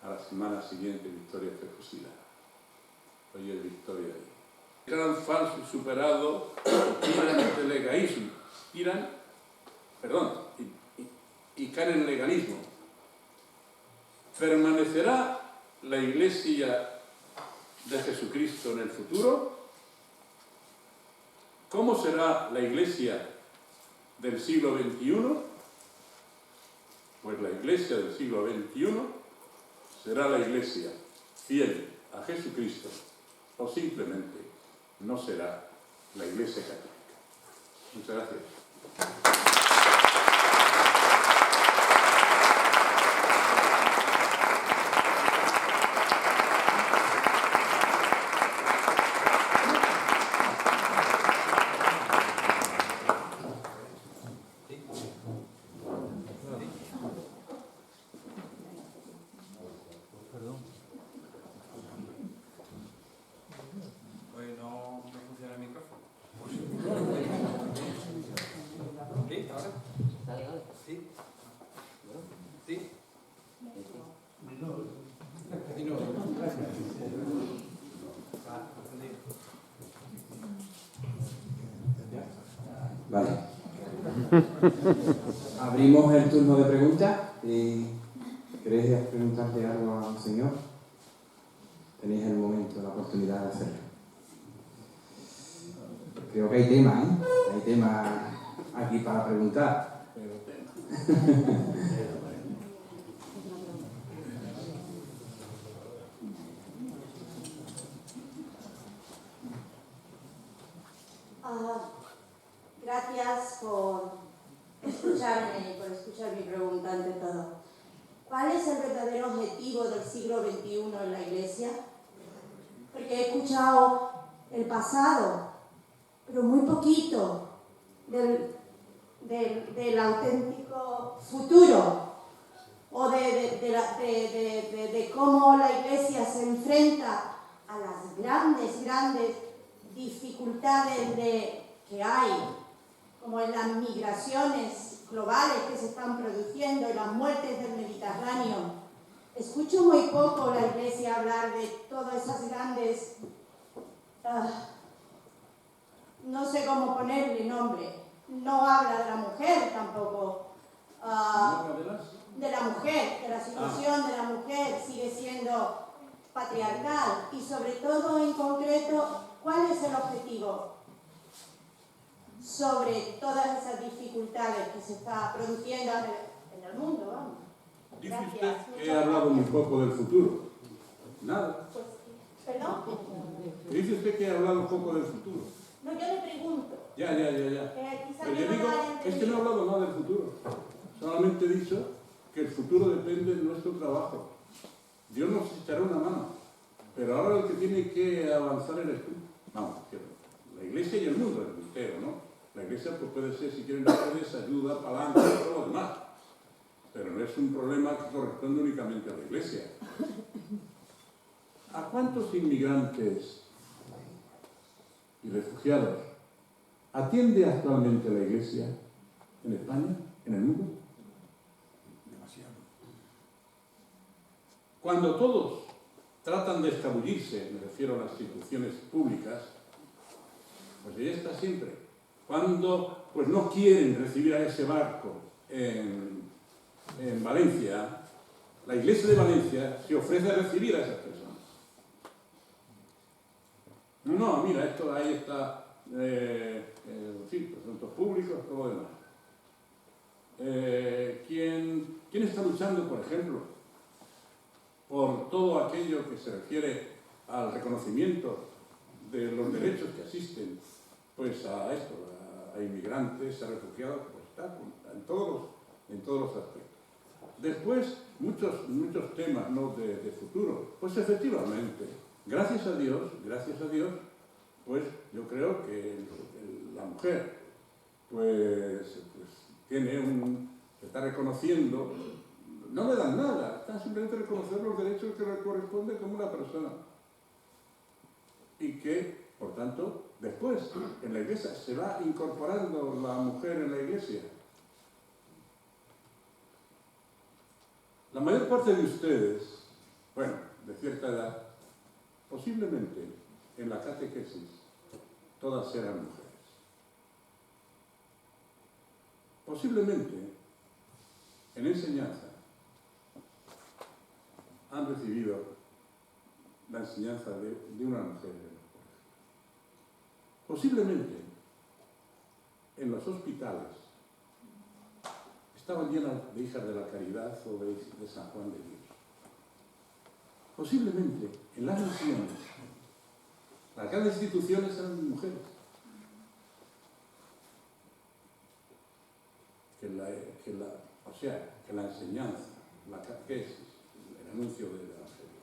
A la semana siguiente Victoria fue fusilada. Oye, Victoria ahí. Gran falso y superado, tiran el legalismo, y caen en el legalismo. ¿Permanecerá la Iglesia de Jesucristo en el futuro? ¿Cómo será la Iglesia del siglo XXI? Pues la Iglesia del siglo XXI será la Iglesia fiel a Jesucristo, o simplemente no será la Iglesia católica. Muchas gracias. Vale. Abrimos el turno de preguntas. ¿Queréis preguntarte algo al Señor? Tenéis el momento, la oportunidad de hacerlo. Creo que hay temas, ¿eh? Hay temas aquí para preguntar. Pero tema. Gracias por escucharme y por escuchar mi pregunta ante todo. ¿Cuál es el verdadero objetivo del siglo XXI en la Iglesia? Porque he escuchado el pasado, pero muy poquito del auténtico futuro, o de cómo la Iglesia se enfrenta a las grandes dificultades que hay, como en las migraciones globales que se están produciendo y las muertes del Mediterráneo. Escucho muy poco la Iglesia hablar de todas esas grandes, no sé cómo ponerle nombre, no habla de la mujer tampoco, de la mujer, de la situación de la mujer sigue siendo patriarcal, y sobre todo en concreto, ¿cuál es el objetivo sobre todas esas dificultades que se está produciendo en el mundo? Vamos. Dice Gracias. usted que he hablado muy poco del futuro. Nada. Pues, ¿perdón? Dice usted que he hablado poco del futuro. No, yo le pregunto. Ya. Quizá Pero yo yo no digo, lo haya es que no he entendido. hablado nada del futuro. Solamente he dicho que el futuro depende de nuestro trabajo. Dios nos echará una mano. Pero ahora el que tiene que avanzar eres tú. Vamos, la Iglesia y el mundo entero, ¿no? La Iglesia pues puede ser, si quieren ustedes, ayuda, palanca y todo lo demás. Pero no es un problema que corresponde únicamente a la Iglesia. ¿A cuántos inmigrantes y refugiados atiende actualmente la Iglesia en España, en el mundo? Demasiado. Cuando todos tratan de escabullirse, me refiero a las instituciones públicas, pues ella está siempre. Cuando pues no quieren recibir a ese barco en Valencia, la Iglesia de Valencia se ofrece a recibir a esas personas. No, mira, esto ahí está, sí, asuntos públicos, todo lo demás. ¿Quién está luchando, por ejemplo, por todo aquello que se refiere al reconocimiento de los derechos que asisten pues a esto, a inmigrantes, a refugiados? Pues está en todos los aspectos. Después, muchos temas, ¿no?, de futuro. Pues efectivamente, gracias a Dios, pues yo creo que la mujer pues se está reconociendo, no le dan nada, está simplemente reconocer los derechos que le corresponden como una persona. Y que, por tanto, después, en la Iglesia, se va incorporando la mujer en la Iglesia. La mayor parte de ustedes, bueno, de cierta edad, posiblemente en la catequesis, todas eran mujeres. Posiblemente en enseñanza han recibido la enseñanza de una mujer en el colegio. Posiblemente en los hospitales estaban llenas de hijas de la caridad o de San Juan de Dios. Posiblemente en las misiones, las grandes instituciones eran mujeres. Que la enseñanza, la catequesis, el anuncio del Evangelio,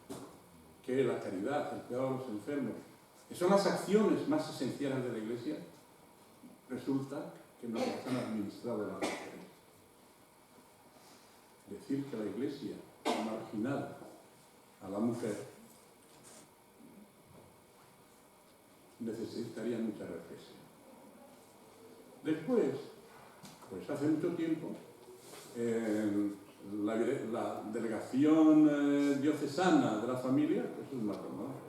que la caridad, el cuidado de los enfermos, que son las acciones más esenciales de la Iglesia, resulta que no las han administrado las mujeres. Decir que la Iglesia ha marginado a la mujer necesitaría mucha reflexión. Después, pues hace mucho tiempo, la delegación diocesana de la familia, eso es matrimonio.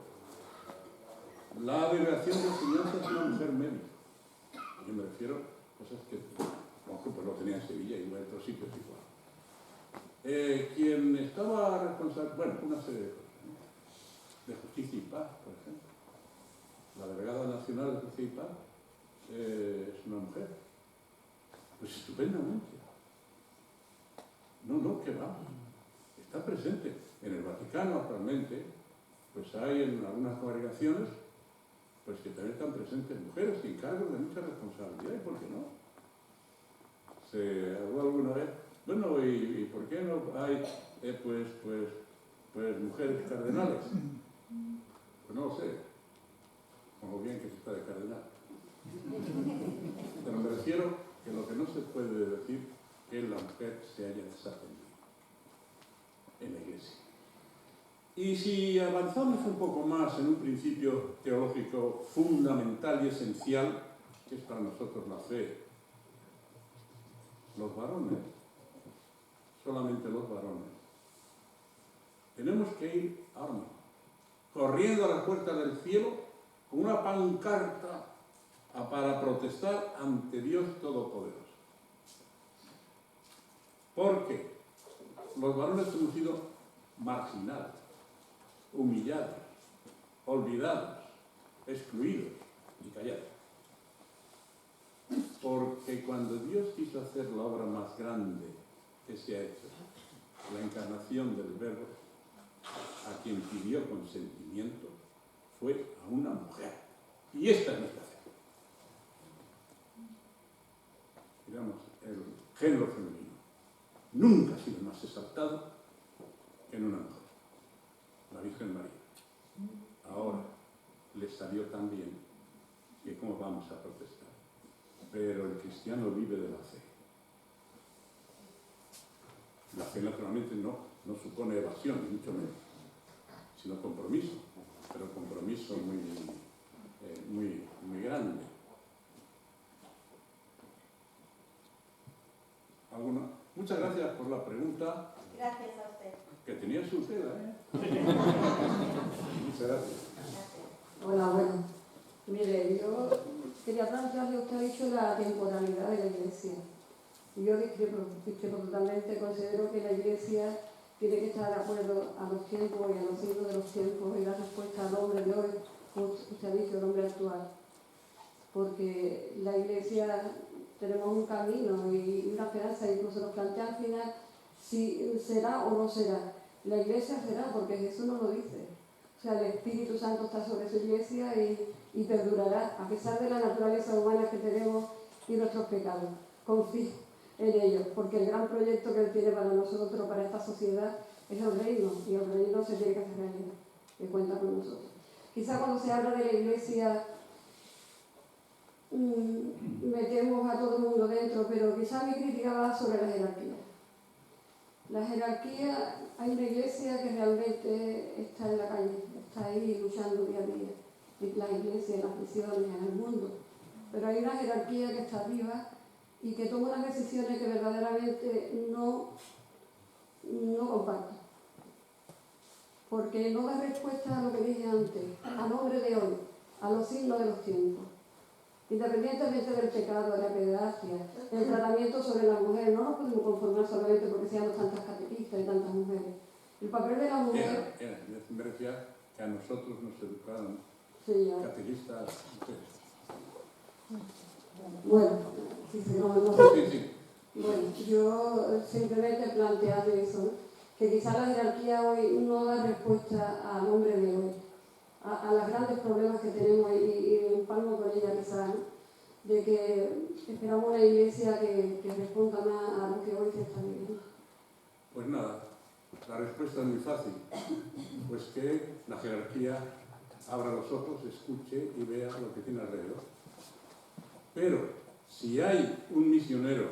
La delegación de enseñanza es una mujer médica. Yo me refiero a cosas que, pues lo tenía en Sevilla y en otros sitios igual. Quien estaba responsable, bueno, una serie de cosas, ¿no?, de Justicia y Paz, por ejemplo. La delegada nacional de Justicia y Paz es una mujer. Pues estupendamente. No, que va. Está presente. En el Vaticano actualmente, pues hay en algunas congregaciones pues que también están presentes mujeres sin cargos de mucha responsabilidad. ¿Y por qué no? ¿Se habló alguna vez? Bueno, ¿y por qué no hay pues mujeres cardenales? Pues no lo sé. Con lo bien que se está de cardenal. Pero me refiero que lo que no se puede decir es que la mujer se haya desatendido en la Iglesia. Y si avanzamos un poco más en un principio teológico fundamental y esencial, que es para nosotros la fe, los varones, solamente los varones, tenemos que ir ahora mismo, corriendo a la puerta del cielo con una pancarta para protestar ante Dios Todopoderoso. Porque los varones hemos sido marginados, humillados, olvidados, excluidos y callados. Porque cuando Dios quiso hacer la obra más grande que se ha hecho, la encarnación del Verbo, a quien pidió consentimiento fue a una mujer. Y esta es nuestra fe. Digamos, el género femenino nunca ha sido más exaltado que en una mujer, la Virgen María. Ahora le salió tan bien que cómo vamos a protestar. Pero el cristiano vive de la fe. La fe naturalmente no supone evasión, ni mucho menos, sino compromiso, pero compromiso muy grande. ¿Alguna? Muchas gracias por la pregunta. Gracias a usted. Que tenía su tela, ¿eh? Muchas gracias. Hola, bueno. Mire, yo quería plantearle, usted ha dicho la temporalidad de la Iglesia. Y yo discrepo totalmente, considero que la Iglesia tiene que estar de acuerdo a los tiempos y a los signos de los tiempos y dar respuesta al hombre de hoy, como usted ha dicho, el hombre actual. Porque la Iglesia tenemos un camino y una esperanza, incluso nos plantea al final si será o no será. La Iglesia será, porque Jesús nos lo dice. O sea, el Espíritu Santo está sobre su Iglesia y perdurará, a pesar de la naturaleza humana que tenemos y nuestros pecados. Confío en ellos, porque el gran proyecto que Él tiene para nosotros, para esta sociedad, es el reino, y el reino se tiene que hacer realidad, que cuenta con nosotros. Quizá cuando se habla de la Iglesia metemos a todo el mundo dentro, pero quizá mi crítica va sobre la jerarquía. La jerarquía, hay una Iglesia que realmente está en la calle, está ahí luchando día a día, en las iglesias, en las misiones, en el mundo, pero hay una jerarquía que está arriba y que toma unas decisiones que verdaderamente no comparto. Porque no da respuesta a lo que dije antes, al hombre de hoy, a los signos de los tiempos. Independientemente del pecado, de la pedrastia, del tratamiento sobre la mujer, no nos podemos conformar solamente porque seamos tantas catequistas y tantas mujeres. El papel de la mujer... Me refiero que a nosotros nos educaron catequistas mujeres. Bueno, Sí. Bueno, yo simplemente plantear eso, ¿no? Que quizá la jerarquía hoy no da respuesta al hombre de hoy, a los grandes problemas que tenemos y empalmo con ella quizá, ¿no? De que esperamos una iglesia que responda más a lo que hoy se está viviendo. Pues nada, la respuesta es muy fácil, pues que la jerarquía abra los ojos, escuche y vea lo que tiene alrededor. Pero si hay un misionero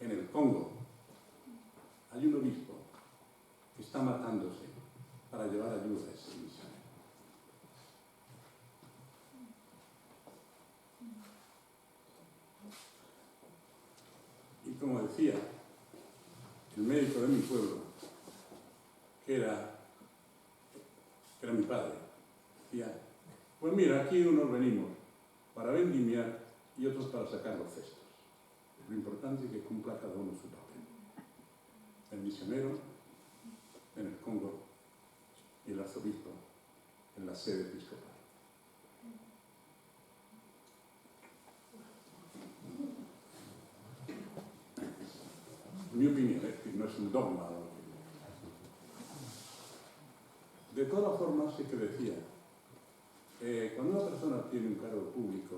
en el Congo, hay un obispo que está matándose para llevar ayuda a ese misionero. Y como decía el médico de mi pueblo, que era mi padre, decía, pues mira, aquí unos venimos para vendimiar y otros para sacar los cestos. Lo importante es que cumpla cada uno su papel. El misionero en el Congo y el arzobispo en la sede episcopal. mi opinión, que no es un dogma. De todas formas, sí que decía, cuando una persona tiene un cargo público,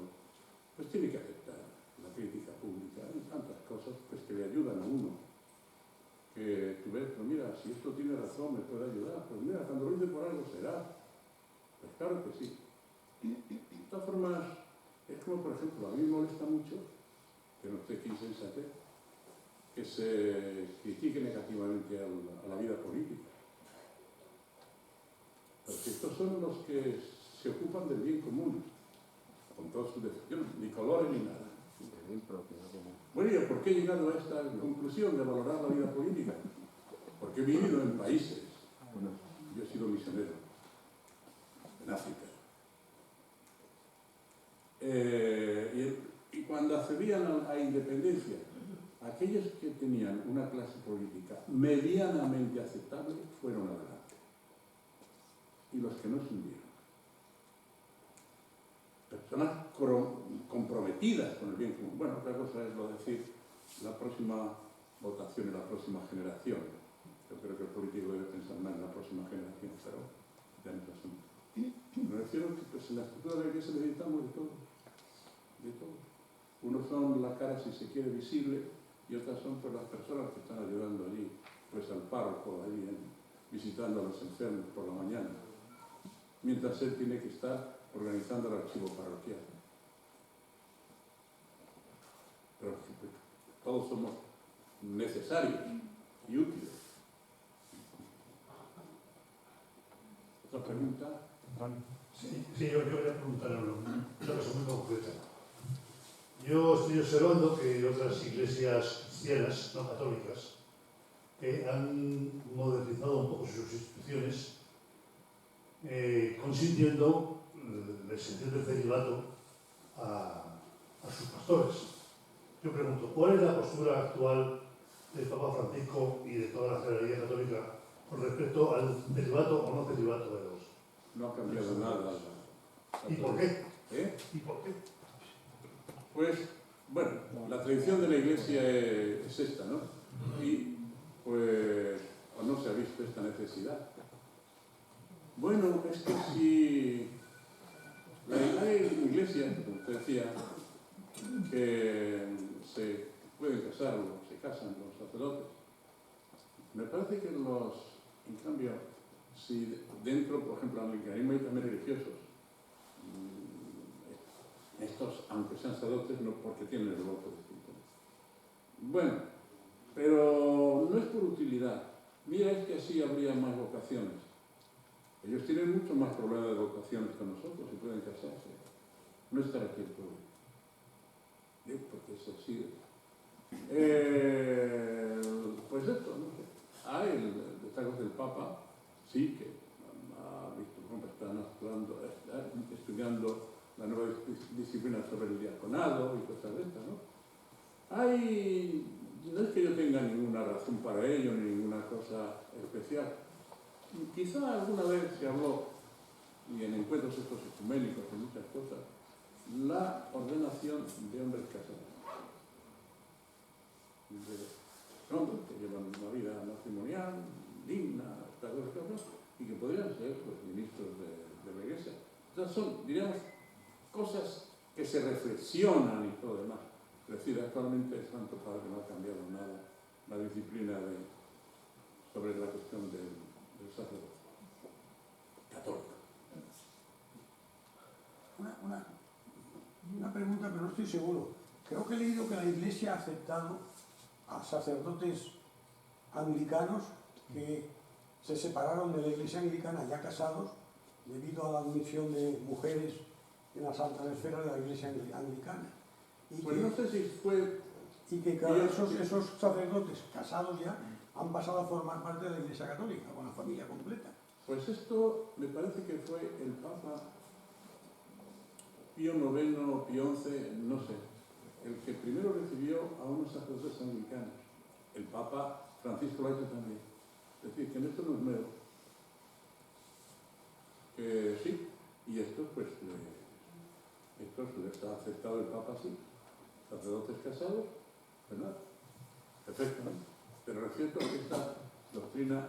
pues tiene que aceptar la crítica pública y tantas cosas pues, que le ayudan a uno. Que tú ves, pues mira, si esto tiene razón, me puede ayudar. Pues mira, cuando lo hice por algo será. Pues claro que sí. De todas formas, es como, por ejemplo, a mí me molesta mucho, que no sé qué insensatez, que se critique negativamente a la vida política. Porque estos son los que se ocupan del bien común, con todas sus definiciones, ni colores ni nada. Bueno, ¿y por qué he llegado a esta conclusión de valorar la vida política? Porque he vivido en países. Yo he sido misionero en África. Y cuando accedían a independencia, aquellos que tenían una clase política medianamente aceptable fueron adelante. Y los que no se hundieron. Personas comprometidas con el bien común. Bueno, otra cosa es lo de decir la próxima votación y la próxima generación. Yo creo que el político debe pensar más en la próxima generación, pero ya no es asunto. Me refiero que pues, en la estructura de la Iglesia necesitamos de todo. De todo. Unos son la cara, si se quiere, visible, y otras son pues, las personas que están ayudando allí, pues al párroco, allí, visitando a los enfermos por la mañana, mientras él tiene que estar organizando el archivo parroquial. Pero pues, todos somos necesarios y útiles. ¿Otra pregunta? Sí, yo quería preguntar una cosa muy concreta. Yo estoy observando que otras iglesias cristianas, no católicas, que han modernizado un poco sus instituciones, consintiendo la exención del celibato a sus pastores. Yo pregunto, ¿cuál es la postura actual del Papa Francisco y de toda la jerarquía católica con respecto al celibato o no celibato de los? No ha cambiado nada. ¿Y por qué? ¿Y por qué? Pues, bueno, la tradición de la Iglesia es esta, ¿no? Y, pues, o no se ha visto esta necesidad. Bueno, es que si hay iglesias, como usted decía, que se pueden casar o se casan los sacerdotes. Me parece que en cambio, si dentro, por ejemplo, en el anglicanismo hay también religiosos, estos, aunque sean sacerdotes, no porque tienen el voto distinto. Bueno, pero no es por utilidad. Mira, es que así habría más vocaciones. Ellos tienen mucho más problemas de vocaciones que nosotros y pueden casarse. No estar aquí el problema. Porque es así. Pues esto, no sé. El destaco del Papa, sí que ha visto cómo están estudiando la nueva disciplina sobre el diaconado y cosas de estas, ¿no? No es que yo tenga ninguna razón para ello, ni ninguna cosa especial. Quizá alguna vez se habló, y en encuentros estos ecuménicos y muchas cosas, la ordenación de hombres casados. De hombres que llevan una vida matrimonial, digna, estas cosas, y que podrían ser pues, ministros de la Iglesia. Estas son, diríamos, cosas que se reflexionan y todo lo demás. Es decir, actualmente el Santo Padre no ha cambiado nada la disciplina sobre la cuestión del sacerdote católico. Una pregunta, pero no estoy seguro. Creo que he leído que la Iglesia ha aceptado a sacerdotes anglicanos que se separaron de la Iglesia anglicana ya casados debido a la admisión de mujeres en las altas esferas de la Iglesia anglicana. Y pues que, no sé si fue... Y que esos sacerdotes casados ya han pasado a formar parte de la Iglesia católica, con la familia completa. Pues esto me parece que fue el Papa Pío IX o Pío XI, no sé, el que primero recibió a unos sacerdotes anglicanos. El Papa Francisco lo ha hecho también. Es decir, que en esto no es nuevo. Que sí, y esto pues está aceptado el Papa así. Sacerdotes casados, ¿verdad? Perfecto, ¿no? Pero es cierto que esta doctrina,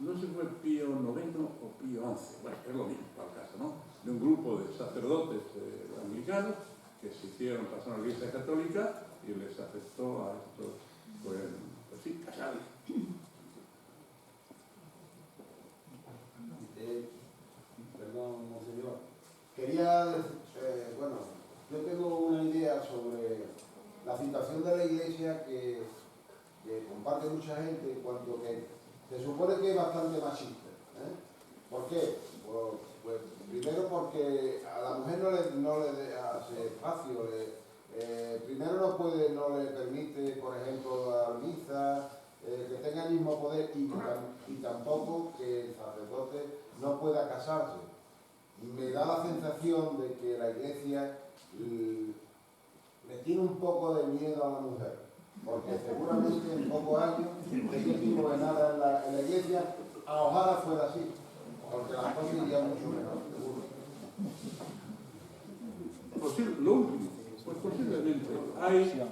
no sé si fue Pío IX o Pío XI, bueno, es lo mismo para el caso, ¿no? De un grupo de sacerdotes anglicanos que se hicieron pasar a la Iglesia Católica y les afectó a estos, pues sí, casados. Perdón, monseñor. Quería decir, bueno, yo tengo una idea sobre la citación de la Iglesia que comparte mucha gente en cuanto que se supone que es bastante machista. ¿Por qué? Pues primero porque a la mujer no le hace espacio, primero no le permite, por ejemplo, dar misa, que tenga el mismo poder y tampoco que el sacerdote no pueda casarse. Me da la sensación de que la Iglesia le tiene un poco de miedo a la mujer, porque seguramente en pocos años ese tipo de nada en la Iglesia, ojalá fuera así, porque las cosas irían mucho mejor, seguro. Lo último, pues posiblemente hay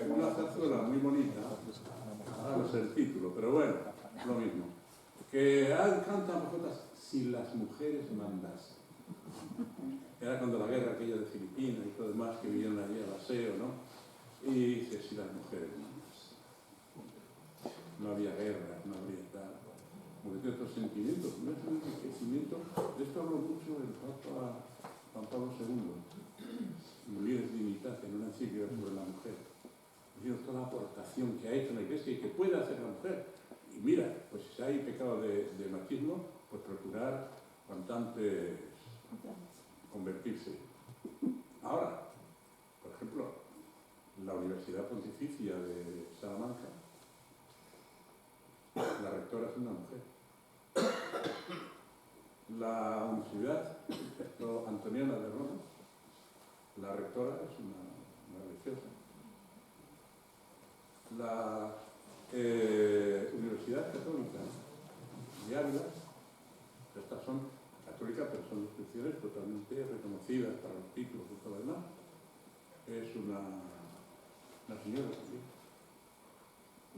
una zarzuela muy bonita, ahora no sé el título, pero bueno, lo mismo, que cantan vosotras si las mujeres mandasen. Era cuando la guerra aquella de Filipinas y todo demás, que vinieron allí al aseo, ¿no? Y dice, si las mujeres mandasen. No había guerra, no había tal. Como que tiene otros sentimientos, no es un enriquecimiento. De esto habló mucho el Papa Juan Pablo II, Mulieres Dignitate, en una encíclica sobre la mujer. Diciendo toda la aportación que ha hecho la Iglesia y que puede hacer la mujer. Y mira, pues si hay pecado de machismo, pues procurar cuanto antes convertirse. Ahora, por ejemplo, la Universidad Pontificia de Salamanca, la rectora es una mujer. La Universidad Antoniana de Roma, la rectora es una religiosa. La Universidad Católica de Ávila, estas son católicas, pero son instituciones totalmente reconocidas para los títulos y todo lo demás, es una señora también.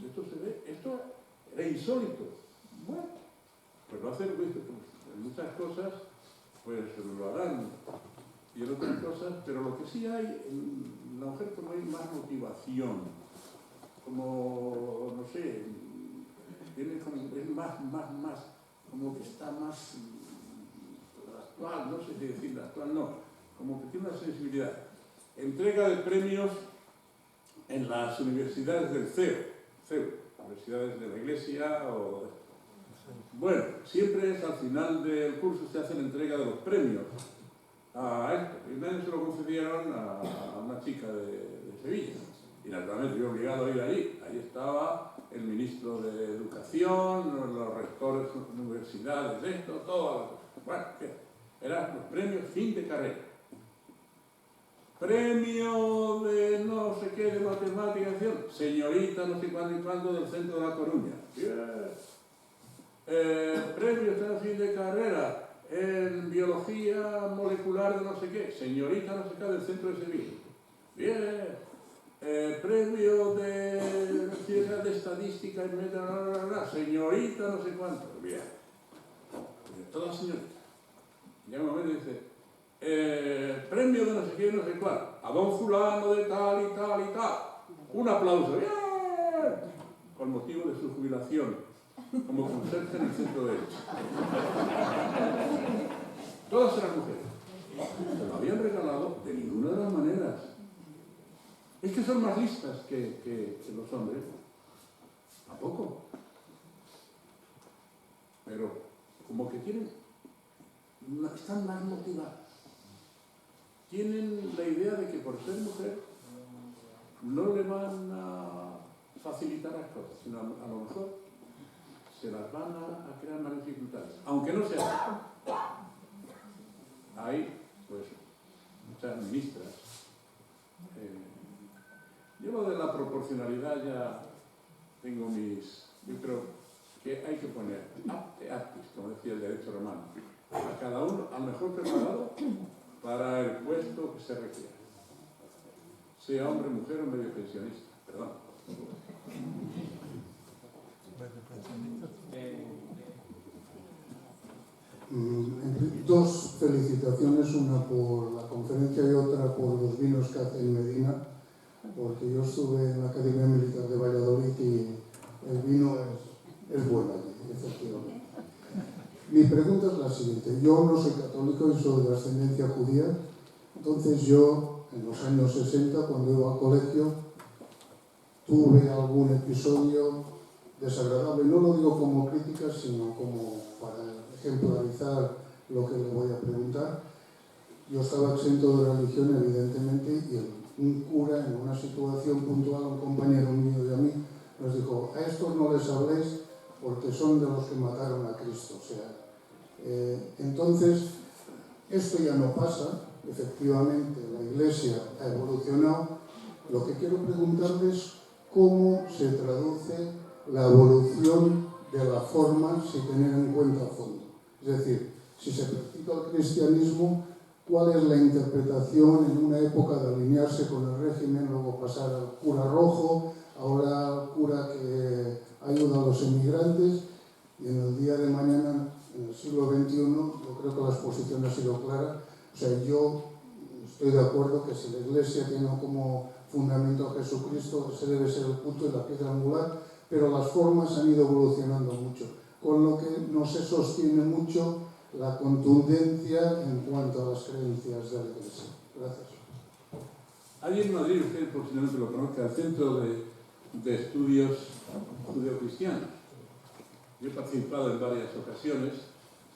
Esto se ve, esto era insólito. Bueno, pues lo hacen, pues, en muchas cosas, pues lo harán, y en otras cosas, pero lo que sí hay en la mujer, como hay más motivación, como, no sé, tiene como, es más, como que está más actual, no sé si decir actual, no, como que tiene una sensibilidad. Entrega de premios en las universidades del CEU, universidades de la Iglesia o... Bueno, siempre es al final del curso se hace la entrega de los premios a esto. Y nadie se lo concedieron a una chica de Sevilla. Y naturalmente yo obligado a ir ahí. Ahí estaba el ministro de Educación, los rectores de universidades, esto, todo. Bueno, ¿qué? Eran los premios fin de carrera. Premio de no sé qué, de matemática, señorita no sé cuándo y cuándo del centro de La Coruña. Bien. Premio de fin de carrera en biología molecular de no sé qué, señorita no sé qué del centro de Sevilla. Bien. Premio de estadística y señorita no sé cuánto. Bien. Todas señoritas. Llega un momento y dice, premio de no sé qué, no sé cuál, a don fulano de tal y tal y tal. Un aplauso. ¡Bien! Con motivo de su jubilación como conserje en el centro de derecho. Todas eran mujeres. Se lo habían regalado de ninguna de las maneras. Es que son más listas que los hombres. Tampoco. Pero como que están más motivadas. Tienen la idea de que por ser mujer no le van a facilitar las cosas, sino a lo mejor se las van a crear más dificultades, aunque no sea. Hay, pues, muchas ministras. Yo lo de la proporcionalidad ya tengo yo creo que hay que poner apte aptis, como decía el derecho romano, a cada uno al mejor preparado para el puesto que se requiera. Sea hombre, mujer o medio pensionista. Perdón. felicitaciones, una por la conferencia y otra por los vinos que hace en Medina, porque yo estuve en la Academia Militar de Valladolid y el vino es bueno allí, efectivamente. Mi pregunta es la siguiente. Yo no soy católico y soy de ascendencia judía, entonces yo, en los años 60, cuando iba al colegio, tuve algún episodio desagradable. No lo digo como crítica, sino como para ejemplarizar lo que le voy a preguntar. Yo estaba exento de religión, evidentemente, y un cura, en una situación puntual, un compañero mío y a mí, nos dijo: a estos no les habléis porque son de los que mataron a Cristo. O sea, entonces, esto ya no pasa. Efectivamente, la Iglesia ha evolucionado. Lo que quiero preguntarles es cómo se traduce la evolución de la forma sin tener en cuenta a fondo. Es decir, si se practica el cristianismo, ¿cuál es la interpretación en una época de alinearse con el régimen, luego pasar al cura rojo, ahora al cura que ayuda a los emigrantes, y en el día de mañana, en el siglo XXI, yo creo que la exposición ha sido clara? O sea, yo estoy de acuerdo que si la Iglesia tiene como fundamento a Jesucristo, ese debe ser el punto y la piedra angular, pero las formas han ido evolucionando mucho, con lo que no se sostiene mucho la contundencia en cuanto a las creencias de la Iglesia. Gracias. Hay en Madrid, usted posiblemente lo conozca, el Centro de Estudios Judeocristianos. Yo he participado en varias ocasiones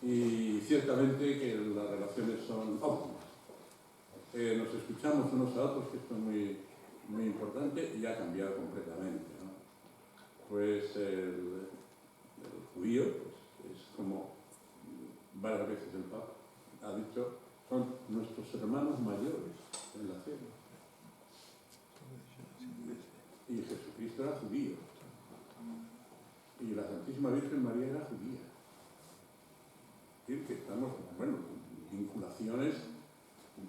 y ciertamente que las relaciones son óptimas. Nos escuchamos unos a otros, que esto es muy importante, y ha cambiado completamente, ¿no? Pues el judío pues, es como varias veces el Papa ha dicho, son nuestros hermanos mayores en la fe. Y Jesucristo era judío. Y la Santísima Virgen María era judía. Es decir, que estamos, bueno, vinculaciones,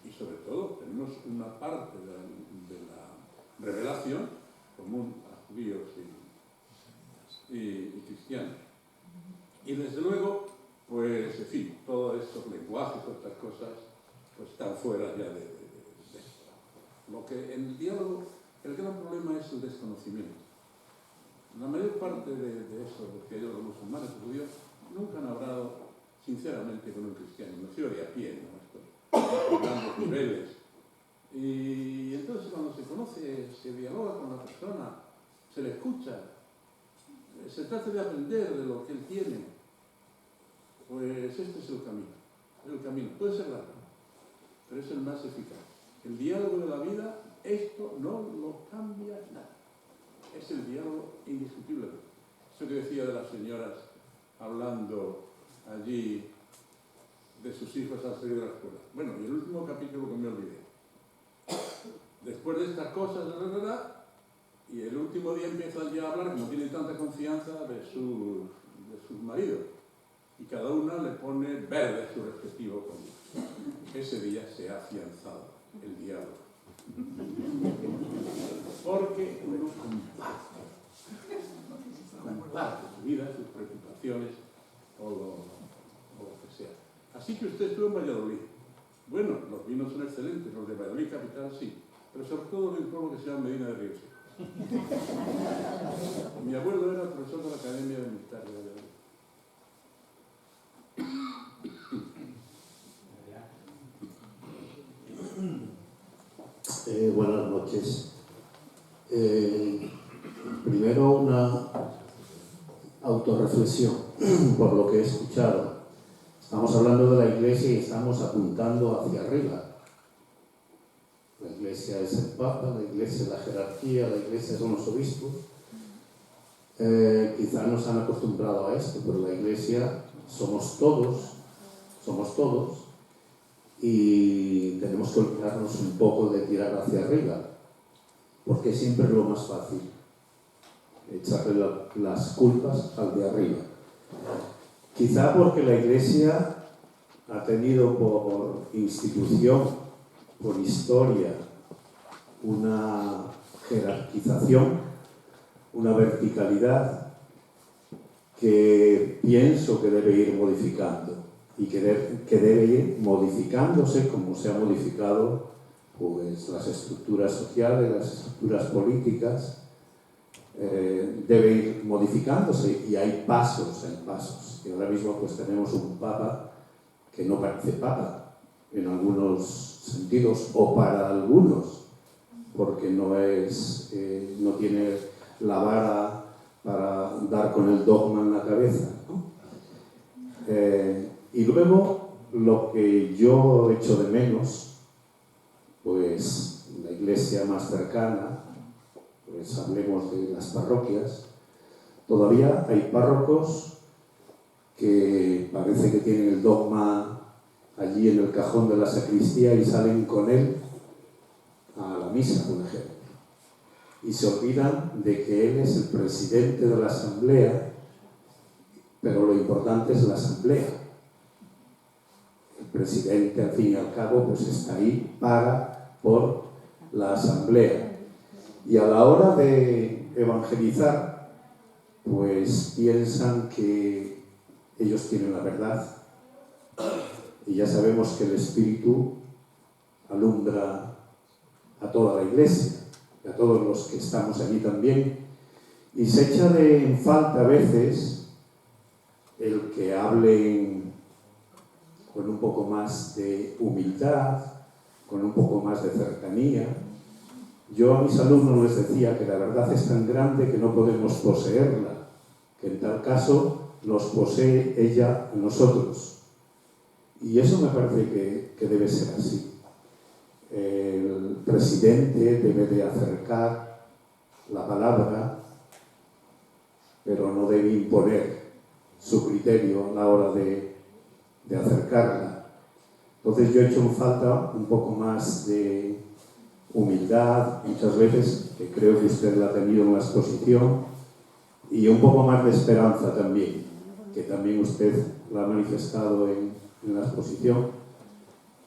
y sobre todo tenemos una parte de la revelación común a judíos y cristianos. Y desde luego, pues, en fin, todos estos lenguajes, todas estas cosas, pues están fuera ya de esto. Lo que en el diálogo, el gran problema es el desconocimiento. La mayor parte de eso, los que los musulmanes y judíos, nunca han hablado sinceramente con un cristiano, no sé, de a pie, ¿no? Estos grandes niveles. Y entonces cuando se conoce, se dialoga con la persona, se le escucha, se trata de aprender de lo que él tiene, pues este es el camino. El camino puede ser largo, pero es el más eficaz. El diálogo de la vida, esto no lo cambia nada. Es el diálogo indiscutible. Eso que decía de las señoras hablando allí de sus hijos al salir de la escuela. Bueno, y el último capítulo que me olvidé. Después de estas cosas, y el último día empiezan ya a hablar, que no tienen tanta confianza, de sus maridos. Y cada una le pone verde su respectivo cónyuge. Ese día se ha afianzado el diálogo. Porque uno comparte su vida, sus preocupaciones o lo que sea. Así que usted estuvo en Valladolid. Bueno, los vinos son excelentes, los de Valladolid capital sí, pero sobre todo de un pueblo que se llama Medina de Ríos. Mi abuelo era profesor de la Academia Militar de Valladolid. Buenas noches. Primero una autorreflexión por lo que he escuchado. Estamos hablando de la Iglesia y estamos apuntando hacia arriba. La Iglesia es el Papa, la Iglesia es la jerarquía, la Iglesia son los obispos. Quizá nos han acostumbrado a esto, pero la Iglesia somos todos, y tenemos que olvidarnos un poco de tirar hacia arriba, porque siempre es lo más fácil, echarle las culpas al de arriba. Quizá porque la Iglesia ha tenido por institución, por historia, una jerarquización, una verticalidad que pienso que debe ir modificando. y que debe ir modificándose como se han modificado pues, las estructuras sociales, las estructuras políticas, debe ir modificándose y hay pasos. Y ahora mismo pues tenemos un papa que no parece papa en algunos sentidos, o para algunos, porque no tiene la vara para dar con el dogma en la cabeza, ¿no? Y luego lo que yo echo de menos, pues la iglesia más cercana, pues hablemos de las parroquias, todavía hay párrocos que parece que tienen el dogma allí en el cajón de la sacristía y salen con él a la misa, por ejemplo. Y se olvidan de que él es el presidente de la asamblea, pero lo importante es la asamblea. El presidente, al fin y al cabo, pues está ahí por la asamblea. Y a la hora de evangelizar, pues piensan que ellos tienen la verdad. Y ya sabemos que el Espíritu alumbra a toda la iglesia, y a todos los que estamos allí también. Y se echa en falta a veces el que hablen con un poco más de humildad, con un poco más de cercanía. Yo a mis alumnos les decía que la verdad es tan grande que no podemos poseerla, que en tal caso nos posee ella a nosotros. Y eso me parece que debe ser así. El presidente debe de acercar la palabra, pero no debe imponer su criterio a la hora de acercarla. Entonces yo he hecho en falta un poco más de humildad, muchas veces, que creo que usted la ha tenido en la exposición, y un poco más de esperanza también, que también usted la ha manifestado en la exposición,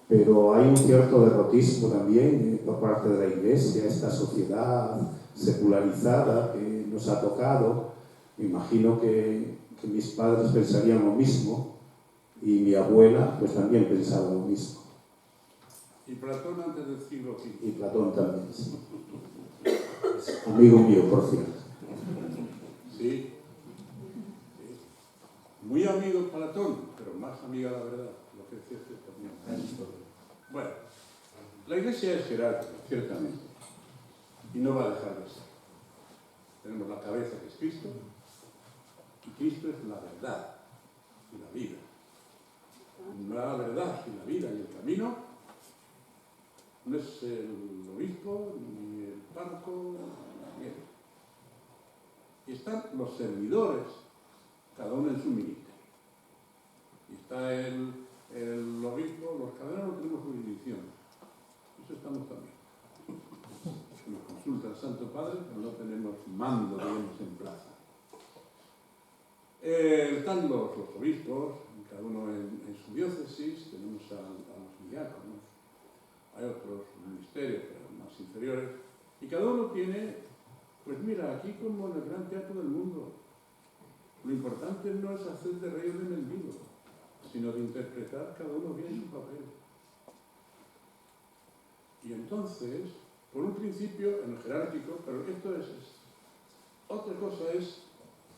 pero hay un cierto derrotismo también por parte de la Iglesia, esta sociedad secularizada que nos ha tocado. Me imagino que mis padres pensarían lo mismo y mi abuela pues también pensaba lo mismo. Y Platón antes del siglo V. Y Platón también, sí. Es amigo mío, por cierto. Sí. Muy amigo Platón, pero más amiga la verdad, lo que decía usted también. Bueno, la Iglesia es jerárquica, ciertamente, y no va a dejar de ser. Tenemos la cabeza que es Cristo, y Cristo es la verdad y la vida. La verdad y la vida y el camino no es el obispo, ni el párroco, ni él. Y están los servidores, cada uno en su ministerio. Y está el obispo, los cardenales no tenemos jurisdicción. Eso estamos también. Nos consulta el Santo Padre, pero no tenemos mando, digamos, en plaza. Están los obispos, cada uno en su diócesis, tenemos a los diáconos, hay otros ministerios, pero más inferiores, y cada uno tiene, pues mira, aquí como en el gran teatro del mundo, lo importante no es hacer de rey o de mendigo, sino de interpretar cada uno bien su papel. Y entonces, por un principio en el jerárquico, pero esto es otra cosa es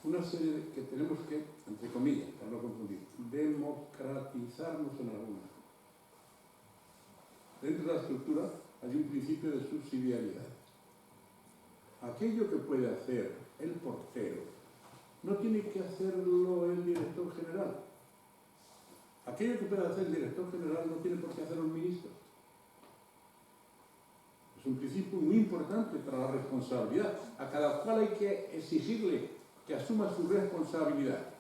una serie que tenemos que, entre comillas, para no confundir, democratizarnos en algunas cosas. Dentro de la estructura hay un principio de subsidiariedad. Aquello que puede hacer el portero no tiene que hacerlo el director general. Aquello que puede hacer el director general no tiene por qué hacerlo un ministro. Es un principio muy importante para la responsabilidad. A cada cual hay que exigirle que asuma su responsabilidad.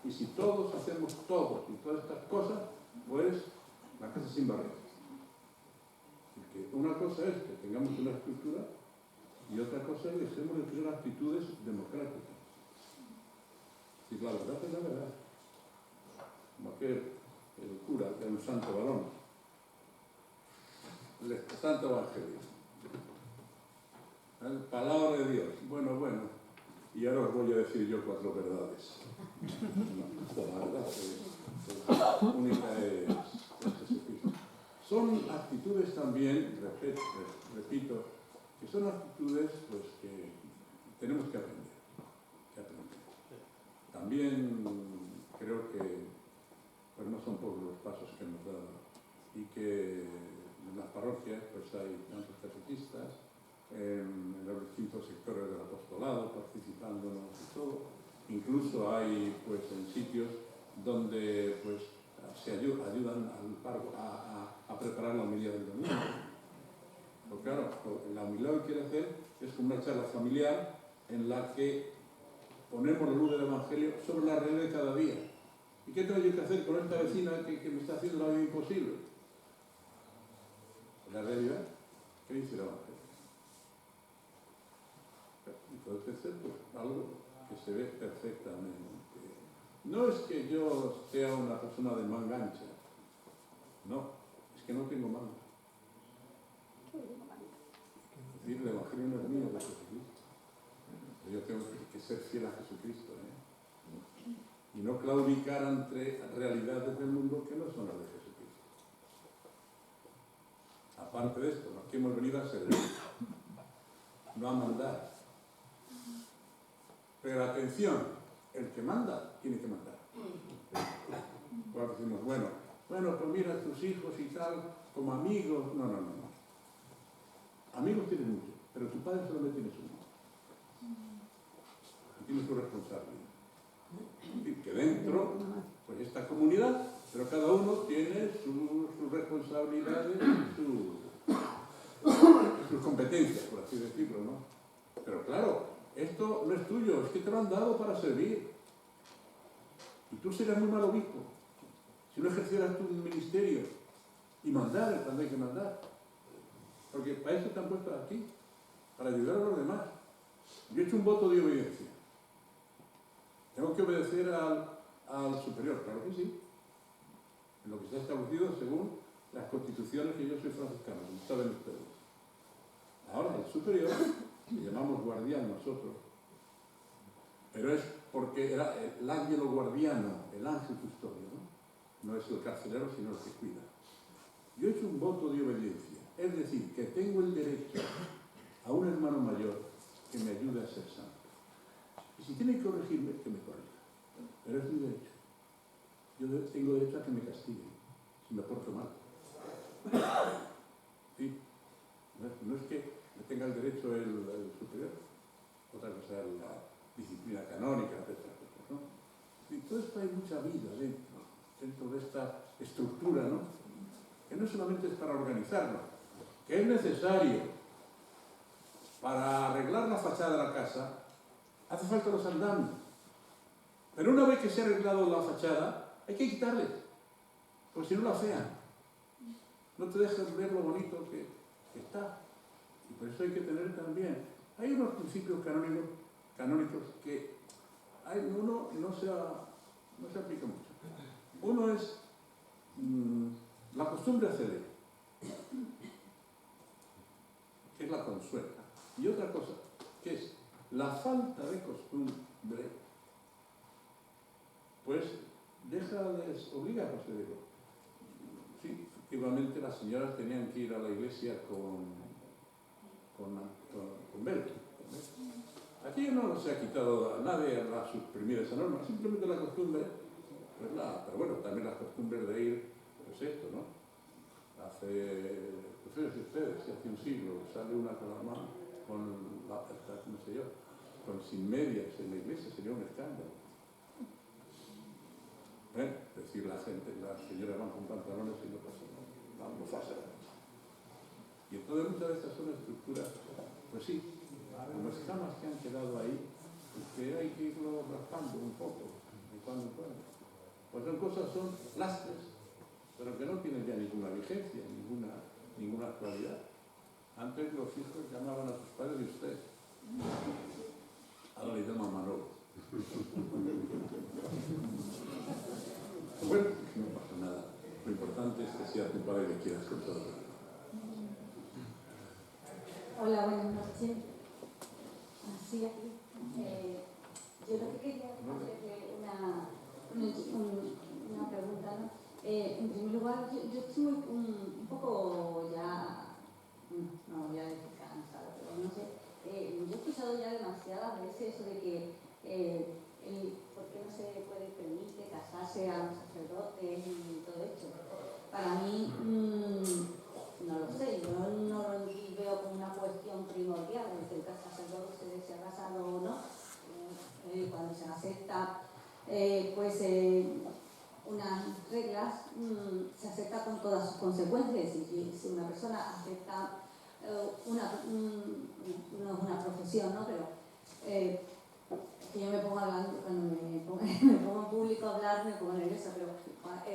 Y si todos hacemos todos y todas estas cosas, pues la casa sin barreras. Porque una cosa es que tengamos una estructura y otra cosa es que dejemos de tener actitudes democráticas. Y la verdad es la verdad. Como aquel el cura, que era un santo varón, el santo evangelio. Palabra de Dios. Bueno. Y ahora os voy a decir yo 4 verdades. No, la verdad es pues, única es Jesucristo. Son actitudes también, repito, que son actitudes pues, que tenemos que aprender. También creo que pues, no son pocos los pasos que hemos dado y que en las parroquias pues, hay tantos catequistas, en los distintos sectores del apostolado participándonos y todo. Incluso hay pues, en sitios donde pues, se ayudan al párroco a preparar la homilía del domingo. Porque claro, la homilía que quiere hacer es como una charla familiar en la que ponemos la luz del Evangelio sobre la realidad de cada día. ¿Y qué tengo yo que hacer con esta vecina que me está haciendo la vida imposible? La realidad, ¿qué dice el Evangelio? Y puede ser pues, algo que se ve perfectamente. No es que yo sea una persona de manga ancha, no, es que no tengo manga. Es decir, el Evangelio no es mío, de Jesucristo. Yo tengo que ser fiel a Jesucristo, y no claudicar ante realidades del mundo que no son las de Jesucristo. Aparte de esto, aquí hemos venido a servir, no a mandar. Pero atención, el que manda tiene que mandar. Cuando decimos, bueno, pues mira a tus hijos y tal, como amigos. No. Amigos tienes muchos, pero tu padre solamente tiene uno. Y tiene su responsabilidad. Es decir, que dentro, pues esta comunidad, pero cada uno tiene sus responsabilidades y sus competencias, por así decirlo, ¿no? Pero claro, esto no es tuyo, es que te lo han dado para servir. Y tú serás muy mal obispo si no ejercieras tu ministerio y mandar cuando hay que mandar. Porque para eso te han puesto aquí, para ayudar a los demás. Yo he hecho un voto de obediencia. Tengo que obedecer al superior, claro que sí. En lo que está establecido según las constituciones que yo soy franciscano, como saben ustedes. Ahora, el superior, que llamamos guardián nosotros, pero es porque era el ángel guardiano, el ángel custodio, ¿no? No es el carcelero, sino el que cuida. Yo he hecho un voto de obediencia, es decir, que tengo el derecho a un hermano mayor que me ayude a ser santo. Y si tiene que corregirme, que me corrija. Pero es mi derecho. Yo tengo derecho a que me castiguen si me porto mal. ¿Sí? No es que me tenga el derecho el superior. Otra cosa es la disciplina canónica, etc. ¿No? Y todo esto hay mucha vida dentro de esta estructura, ¿no? Que no solamente es para organizarlo, que es necesario para arreglar la fachada de la casa, hace falta los andamios. Pero una vez que se ha arreglado la fachada, hay que quitarles, porque si no la fean. No te dejan ver lo bonito que está. Y por eso hay que tener también. Hay unos principios canónicos que uno no se aplica mucho. Uno es la costumbre cede, que es la consueta. Y otra cosa, que es la falta de costumbre, pues obliga a procederlo. Sí, efectivamente las señoras tenían que ir a la iglesia con velo. Aquí no se ha quitado a nadie a suprimir esa norma, simplemente la costumbre, pues pero bueno, también las costumbres de ir, pues esto, ¿no? Pues fíjense ustedes, hace un siglo sale una con la mano, sin medias en la iglesia, sería un escándalo. Es decir, las señoras van con pantalones y no pasa nada, vamos a hacer. Y entonces muchas de estas son estructuras, pues sí, como escamas que han quedado ahí, que hay que irlo raspando un poco, de cuando en cuando. Pues son lastres, pero que no tienen ya ninguna vigencia, ninguna actualidad. Antes los hijos llamaban a sus padres de usted. Ahora le llaman Manolo. Bueno, no pasa nada. Lo importante es que sea tu padre que quieras con todo. Hola, buenas noches. Así aquí. Yo lo que quería hacerle una pregunta, ¿no? En primer lugar, yo estoy un poco ya, no voy a decir cansada, pero no sé, yo he escuchado ya demasiadas veces eso de que por qué no se puede permitir casarse a los sacerdotes y todo esto. Para mí, no lo sé, yo no lo veo como una cuestión primordial, de que el sacerdote se ha casado o no. Cuando se acepta unas reglas, se acepta con todas sus consecuencias. Y si una persona acepta no es una profesión, ¿no? Pero que yo me pongo a hablar, cuando me pongo en público a hablar, me pongo nerviosa, pero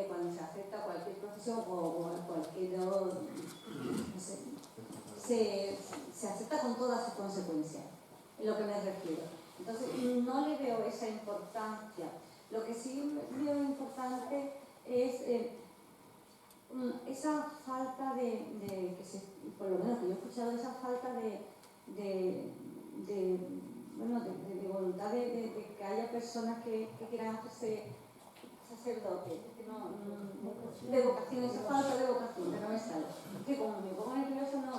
cuando se acepta cualquier profesión o cualquier, no sé, se acepta con todas sus consecuencias, es lo que me refiero. Entonces, no le veo esa importancia. Lo que sí veo importante es esa falta por lo menos que yo he escuchado, esa falta de voluntad de que haya personas que quieran hacerse sacerdotes, de vocación, esa falta de vocación, que no me sale. Que como me pongo nerviosa, no,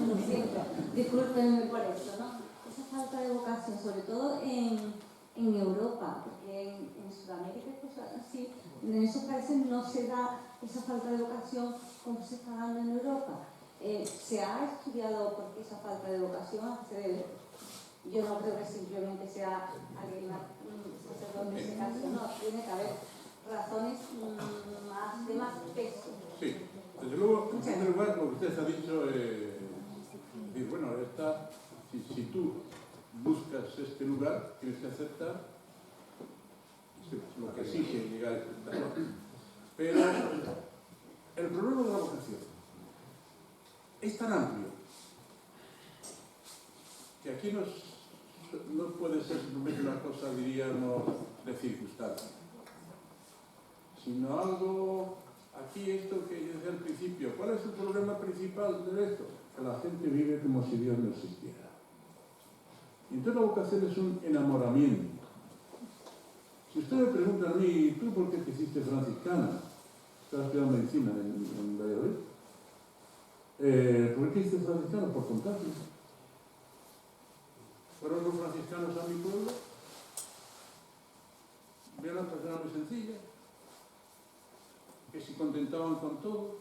lo siento, discúlpenme por eso, ¿no? Esa falta de vocación, sobre todo en Europa, porque en Sudamérica, pues así, en esos países no se da esa falta de vocación como se está dando en Europa. Se ha estudiado por qué esa falta de vocación se debe. Yo no creo que simplemente sea alguien sacerdote en ese caso, no, tiene que haber razones de más peso. Sí, desde luego, en primer lugar, lo que usted ha dicho, bueno, si tú buscas este lugar, tienes que aceptar lo que exige llegar a este lugar. Pero el problema de la vocación es tan amplio que aquí no puede ser simplemente una cosa, diríamos, de circunstancia, sino algo, aquí esto que yo decía al principio, ¿cuál es el problema principal de esto? Que la gente vive como si Dios no existiera. Y entonces la vocación es un enamoramiento. Si usted me pregunta a mí, ¿tú por qué te hiciste franciscana? Estás estudiando medicina en Valladolid. ¿Por qué te hiciste franciscana? Por contagio. Fueron los franciscanos a mi pueblo. Vi a una persona muy sencilla, que se contentaban con todo,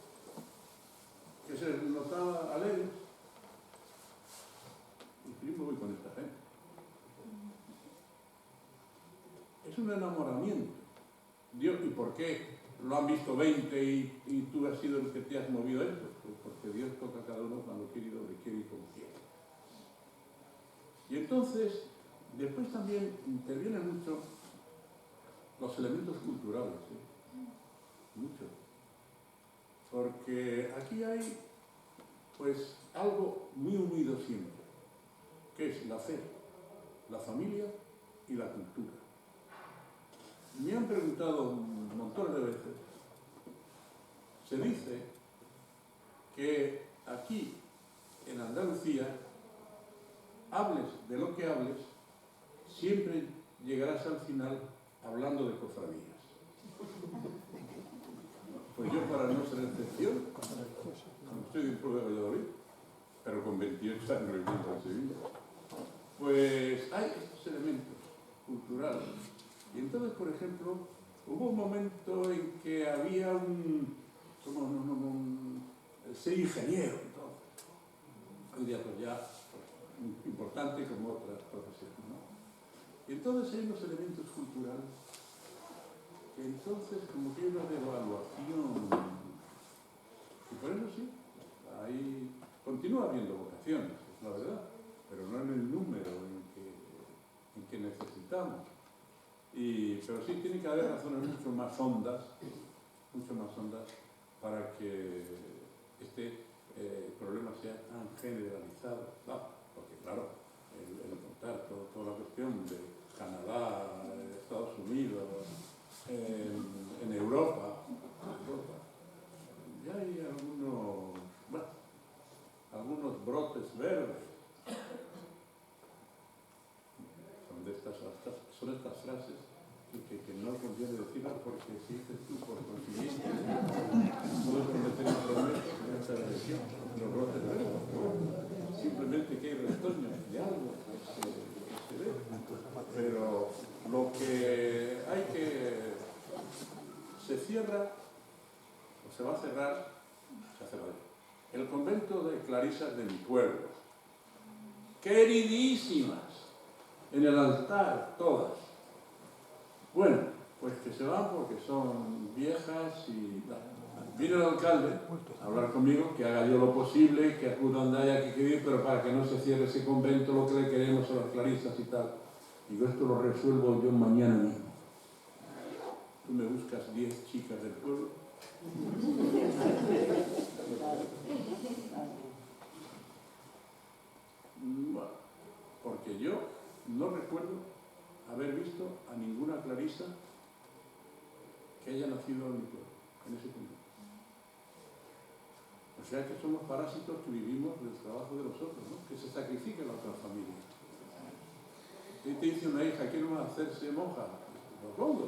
que se les notaba alegres. Y yo me voy con esta gente. Es un enamoramiento. Dios, ¿y por qué lo han visto 20 y tú has sido el que te has movido a esto? Pues porque Dios toca a cada uno cuando quiere y donde quiere y como quiere. Y entonces, después también intervienen mucho los elementos culturales, mucho. Porque aquí hay, pues, algo muy unido siempre, que es la fe, la familia y la cultura. Me han preguntado un montón de veces, se dice que aquí, en Andalucía, hables de lo que hables, siempre llegarás al final hablando de cofradías. Pues yo, para no ser excepción, estoy de un pueblo de Valladolid, pero con 28 años viviendo en Sevilla, pues hay estos elementos culturales. Y entonces, por ejemplo, hubo un momento en que había ser ingeniero, entonces. Un día pues ya importante como otras profesiones, ¿no? Y entonces hay unos elementos culturales que entonces como que hay una devaluación. Y por eso sí, ahí continúa habiendo vocaciones, es la verdad, pero no en el número en que necesitamos. Pero sí tiene que haber razones mucho más hondas para que este problema sea tan generalizado. Porque claro, el contar toda la cuestión de Canadá, Estados Unidos, en Europa, ya hay algunos brotes verdes. Son estas frases que no conviene decirlo porque si dices tú por consiguiente, puedes cometer un problema en esta elección, los brotes de algo, simplemente que hay retoños de algo que se ve. Pero lo que hay que se cierra, o se va a cerrar, se ha cerrado. El convento de clarisas de mi pueblo, queridísimas, en el altar, todas. Bueno, pues que se van porque son viejas y tal. Vino el alcalde a hablar conmigo, que haga yo lo posible, que acuda donde haya que ir, pero para que no se cierre ese convento, lo que le queremos a las clarisas y tal. Digo, esto lo resuelvo yo mañana mismo. Tú me buscas 10 chicas del pueblo. Bueno, porque yo no recuerdo haber visto a ninguna clarisa que haya nacido en mi pueblo, en ese convento. O sea que somos parásitos que vivimos del trabajo de los otros, ¿no? Que se sacrifique la otra familia. Y te dice una hija, quiero hacerse monja. Pues, ¿dónde?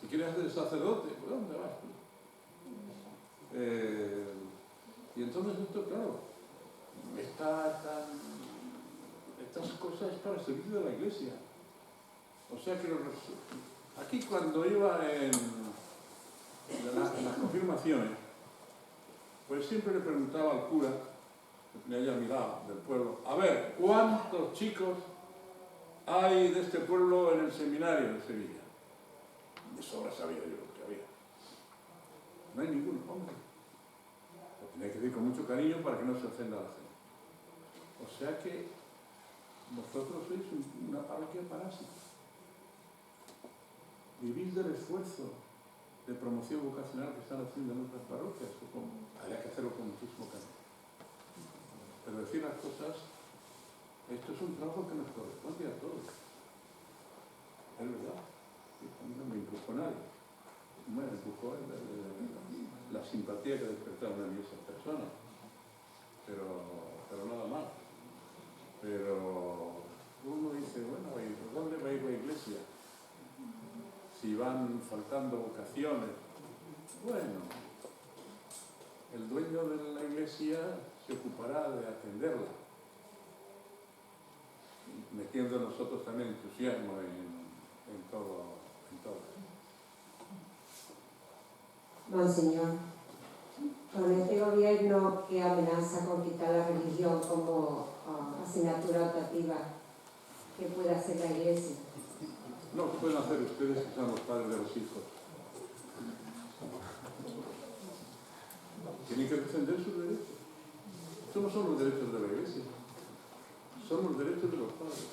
Si quieres hacer sacerdote, pues ¿dónde vas tú? Y entonces esto, claro, estas cosas para el servicio de la Iglesia. O sea que aquí cuando iba en las confirmaciones, pues siempre le preguntaba al cura, que tenía allá a mi lado, del pueblo, a ver, ¿cuántos chicos hay de este pueblo en el seminario de Sevilla? De sobra sabía yo lo que había. No hay ninguno, hombre. Lo tenía que decir con mucho cariño para que no se ofenda a la gente. O sea que vosotros sois una parroquia parásita. Vivís del esfuerzo de promoción vocacional que están haciendo en otras parroquias, habría que hacerlo con muchísimo cariño. Pero decir las cosas, esto es un trabajo que nos corresponde a todos. Es verdad. A mí no me empujó nadie. Me empujó la simpatía que despertaron en mí esas personas. Pero nada más. Pero uno dice, bueno, ¿y por dónde va a ir la Iglesia? Si van faltando vocaciones. Bueno, el dueño de la Iglesia se ocupará de atenderla, metiendo nosotros también entusiasmo en todo. Monseñor, con este gobierno que amenaza con quitar la religión como asignatura optativa, ¿qué puede hacer la Iglesia? No, ¿qué pueden hacer ustedes que son los padres de los hijos? Tienen que defender sus derechos. Estos no son los derechos de la Iglesia, son los derechos de los padres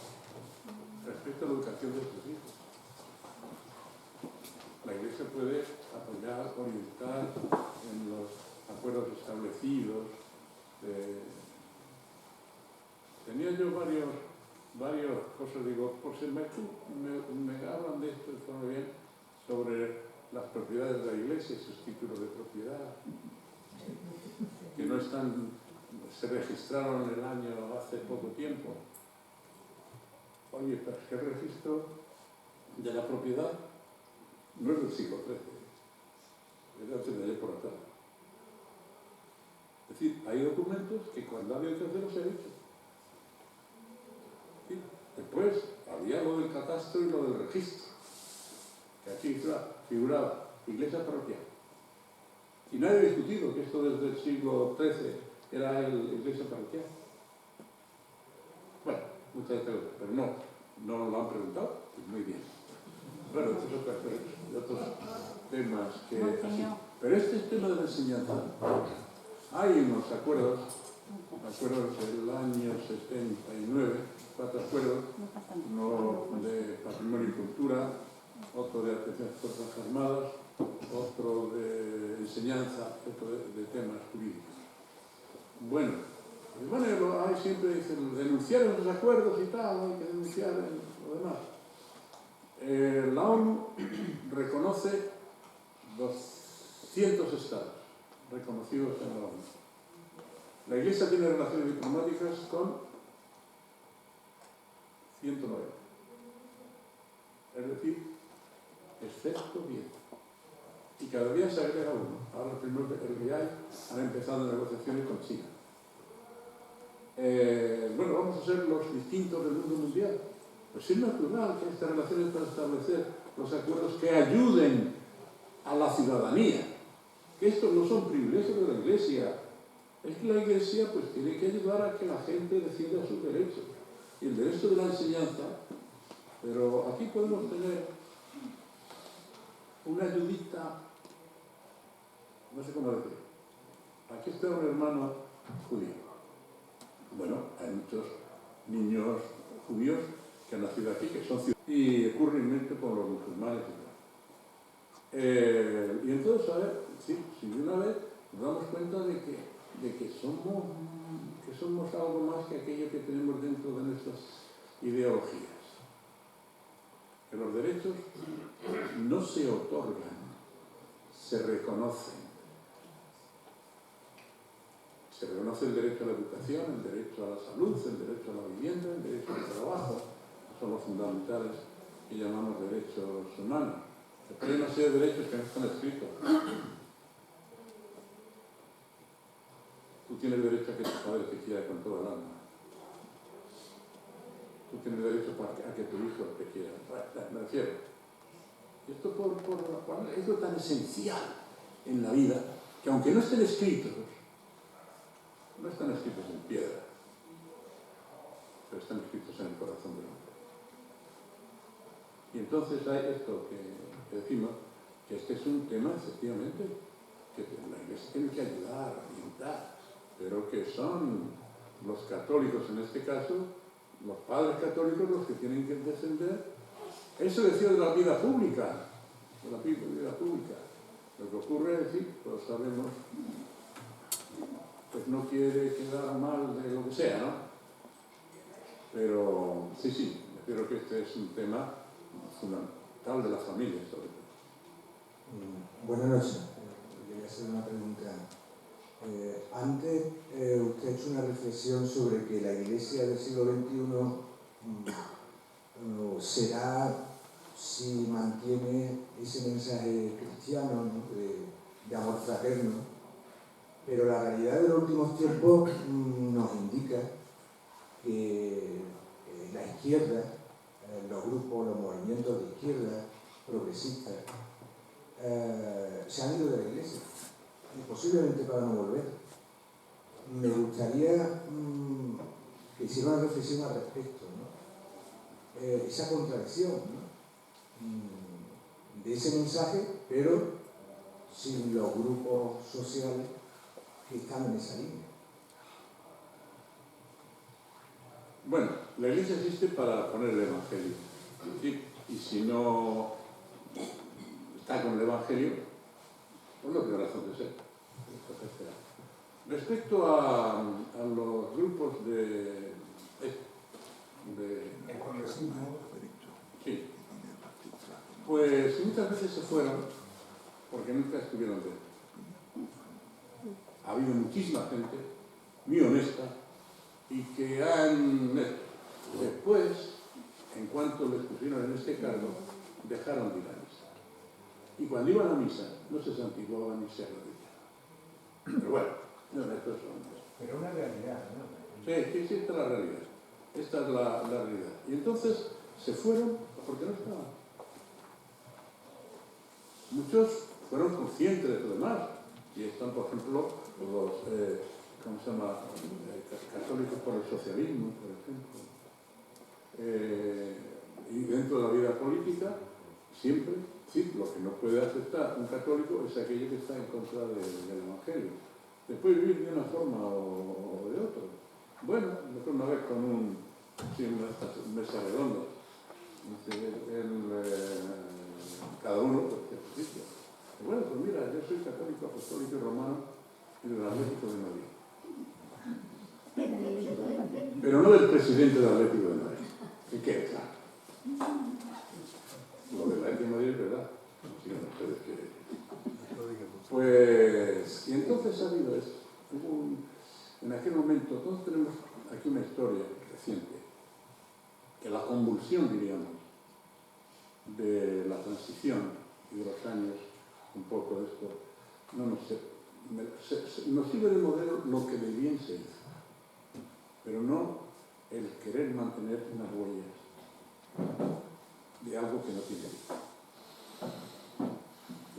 respecto a la educación de sus hijos. La Iglesia puede apoyar, orientar en los acuerdos establecidos. Tenía yo varias cosas, digo, por si me hablan de esto, está muy bien, sobre las propiedades de la Iglesia y sus títulos de propiedad, que no están, se registraron en el año hace poco tiempo. Oye, pero es que el registro de la propiedad no es del siglo XIII, es de hace de ayer por atrás. Es decir, hay documentos que cuando ha habido que hacerlo se ha hecho. ¿Sí? Después había lo del catastro y lo del registro, que aquí figuraba iglesia parroquial. Y nadie ha discutido que esto desde el siglo XIII era la iglesia parroquial. Bueno, muchas gracias, pero no nos lo han preguntado, pues muy bien. Bueno, estos son otros temas que así. Pero este es tema de la enseñanza. Hay unos acuerdos del año 79, 4 acuerdos, uno de patrimonio y cultura, otro de atención a las Fuerzas Armadas, otro de enseñanza, otro de temas jurídicos. Bueno, hay siempre dicen, denunciar esos acuerdos y tal, hay que denunciar lo demás. La ONU reconoce 200 estados reconocidos en la ONU. La Iglesia tiene relaciones diplomáticas con 109. Es decir, excepto 10. Y cada día se agrega uno. Ahora el primero que hay han empezado negociaciones con China. Bueno, vamos a ser los distintos del mundo mundial. Pues es natural que estas relaciones para establecer los acuerdos que ayuden a la ciudadanía. Que estos no son privilegios de la Iglesia. Es que la Iglesia pues tiene que ayudar a que la gente defienda sus derechos. Y el derecho de la enseñanza, pero aquí podemos tener una ayudita, no sé cómo decir. Aquí está un hermano judío. Bueno, hay muchos niños judíos que han nacido aquí, que son ciudadanos, y ocurrentemente por los musulmanes. Y entonces, a ver, sí, si de una vez nos damos cuenta de que somos algo más que aquello que tenemos dentro de nuestras ideologías. Que los derechos no se otorgan, se reconocen. Se reconoce el derecho a la educación, el derecho a la salud, el derecho a la vivienda, el derecho al trabajo. Son los fundamentales que llamamos derechos humanos. Pero hay una serie de derechos que no están escritos. Tú tienes derecho a que tu padre te quiera con toda el alma. Tú tienes derecho a que tu hijo te quiera. Me refiero. Y esto es algo tan esencial en la vida, que aunque no estén escritos, no están escritos en piedra, pero están escritos en el corazón del hombre. Y entonces hay esto que decimos, que este es un tema, efectivamente, que la Iglesia tiene que ayudar, orientar, pero que son los católicos, en este caso, los padres católicos, los que tienen que defender. Eso decía de la vida pública, de la vida pública. Lo que ocurre es decir, todos sabemos, pues no quiere quedar mal de lo que sea, ¿no? Pero sí, creo que este es un tema fundamental de la familia, sobre todo. Buenas noches. Quería hacer una pregunta. Antes usted ha hecho una reflexión sobre que la Iglesia del siglo XXI será si mantiene ese mensaje cristiano, ¿no? de amor fraterno, pero la realidad de los últimos tiempos nos indica que la izquierda, los grupos, los movimientos de izquierda progresistas se han ido de la Iglesia, y posiblemente para no volver. Me gustaría que hiciera una reflexión al respecto, ¿no? Esa contradicción, ¿no? De ese mensaje, pero sin los grupos sociales que están en esa línea. Bueno, la Iglesia existe para poner el Evangelio, ¿sí? Y si no está con el Evangelio, pues no tiene razón de ser. Respecto a los grupos de sí, pues muchas veces se fueron porque nunca estuvieron dentro. Ha habido muchísima gente muy honesta y que han después, en cuanto les pusieron en este cargo, dejaron de ir a misa. Y cuando iban a misa no se santiguaban ni se arrodillaban. Pero bueno, no, estos son... Pero una realidad, ¿no? Sí, esta es la realidad. Esta es la realidad. Y entonces se fueron porque no estaban. Muchos fueron conscientes de lo demás. Y están, por ejemplo, los ¿cómo se llama? Católicos por el socialismo, por ejemplo. Y dentro de la vida política, siempre, sí, lo que no puede aceptar un católico es aquello que está en contra del Evangelio. Después vivir de una forma o de otra. Bueno, nosotros una vez con una de estas mesas redondas, cada uno por su justicia. Bueno, pues mira, yo soy católico, apostólico y romano y del Atlético de Madrid. Pero no del presidente del Atlético de Madrid. ¿Qué queda? Claro. Lo del Atlético de Madrid es verdad. Sigan ustedes que... Pues, y entonces ha habido eso. En aquel momento, todos tenemos aquí una historia reciente, que la convulsión, diríamos, de la transición y de los años, un poco de esto, nos sirve de modelo lo que de bien se hizo, pero no el querer mantener unas huellas de algo que no tiene vida.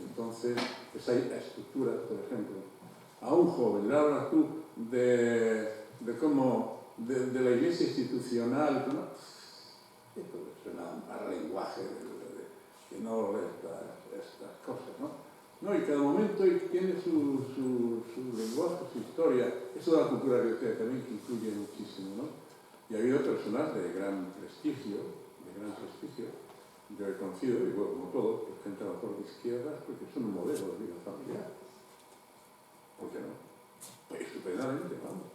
Entonces, pues hay estructuras, por ejemplo, a un joven le hablas tú de cómo, de la iglesia institucional, ¿no? Esto suena a lenguaje que no estas cosas, ¿no? No, y cada momento tiene su lenguaje, su historia. Eso de la cultura cristiana también que influye muchísimo, ¿no? Y ha habido personas de gran prestigio, yo he conocido, y bueno, como todos, gente a lo mejor de izquierdas, porque son un modelo de vida familiar. ¿Por qué no? Pues estupendamente, vamos.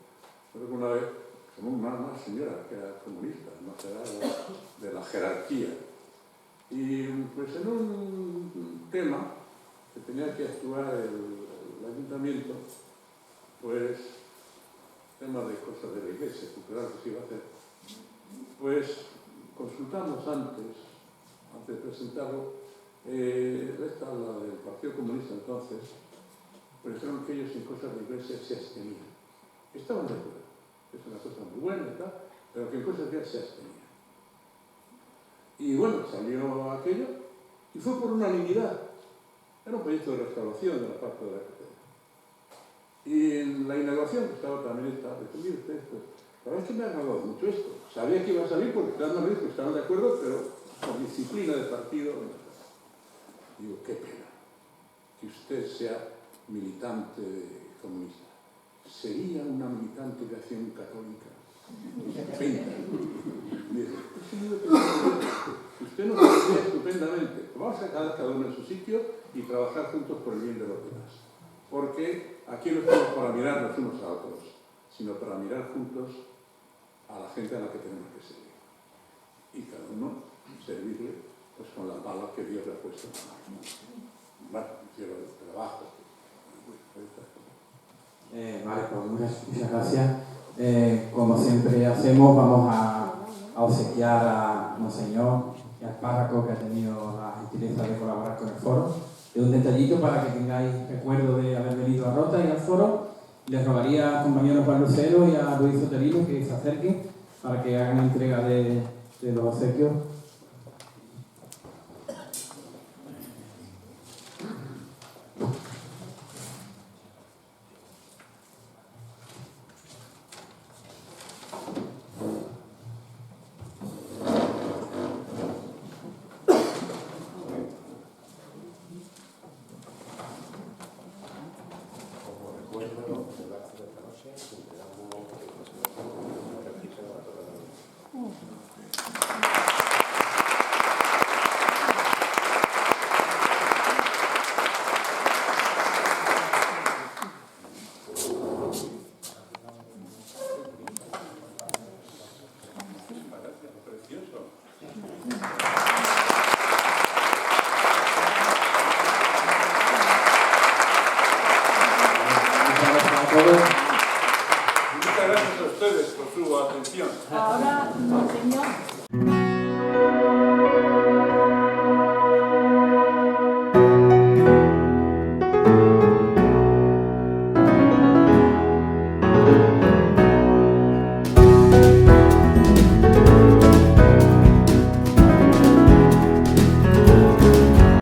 Creo que una vez, como una señora que era comunista, no será de la jerarquía, y pues en un tema que tenía que actuar el ayuntamiento, pues tema de cosas de la iglesia, cultural que se iba a hacer, pues consultamos antes de presentarlo, esta la del Partido Comunista entonces, pues dijeron que ellos en cosas de iglesia se abstenían. Estaban de acuerdo, es una cosa muy buena y tal, pero que en cosas de iglesia se abstenían. Y bueno, salió aquello y fue por unanimidad. Era un proyecto de restauración de la parte de la catedral. Y en la inauguración, que estaba también, mire usted esto, la verdad es que me ha agradado mucho esto. Sabía que iba a salir porque estaban de acuerdo, pero por disciplina de partido. Digo, qué pena que usted sea militante comunista. Sería una militante de Acción Católica. Pena. Usted nos conocía estupendamente. Vamos a quedar cada uno en su sitio y trabajar juntos por el bien de los demás. Porque aquí no estamos para mirarnos unos a otros, sino para mirar juntos a la gente a la que tenemos que servir. Y cada uno servirle pues, con la pala que Dios le ha puesto en la mano. Bueno, quiero el trabajo. Vale, pues muchas gracias. Como siempre hacemos, vamos a obsequiar a Monseñor y al párroco que ha tenido la gentileza de colaborar con el foro. De un detallito para que tengáis recuerdo de haber venido a Rota y al foro. Les rogaría al compañero Juan Lucero y a Luis Oterino que se acerquen para que hagan entrega de los obsequios.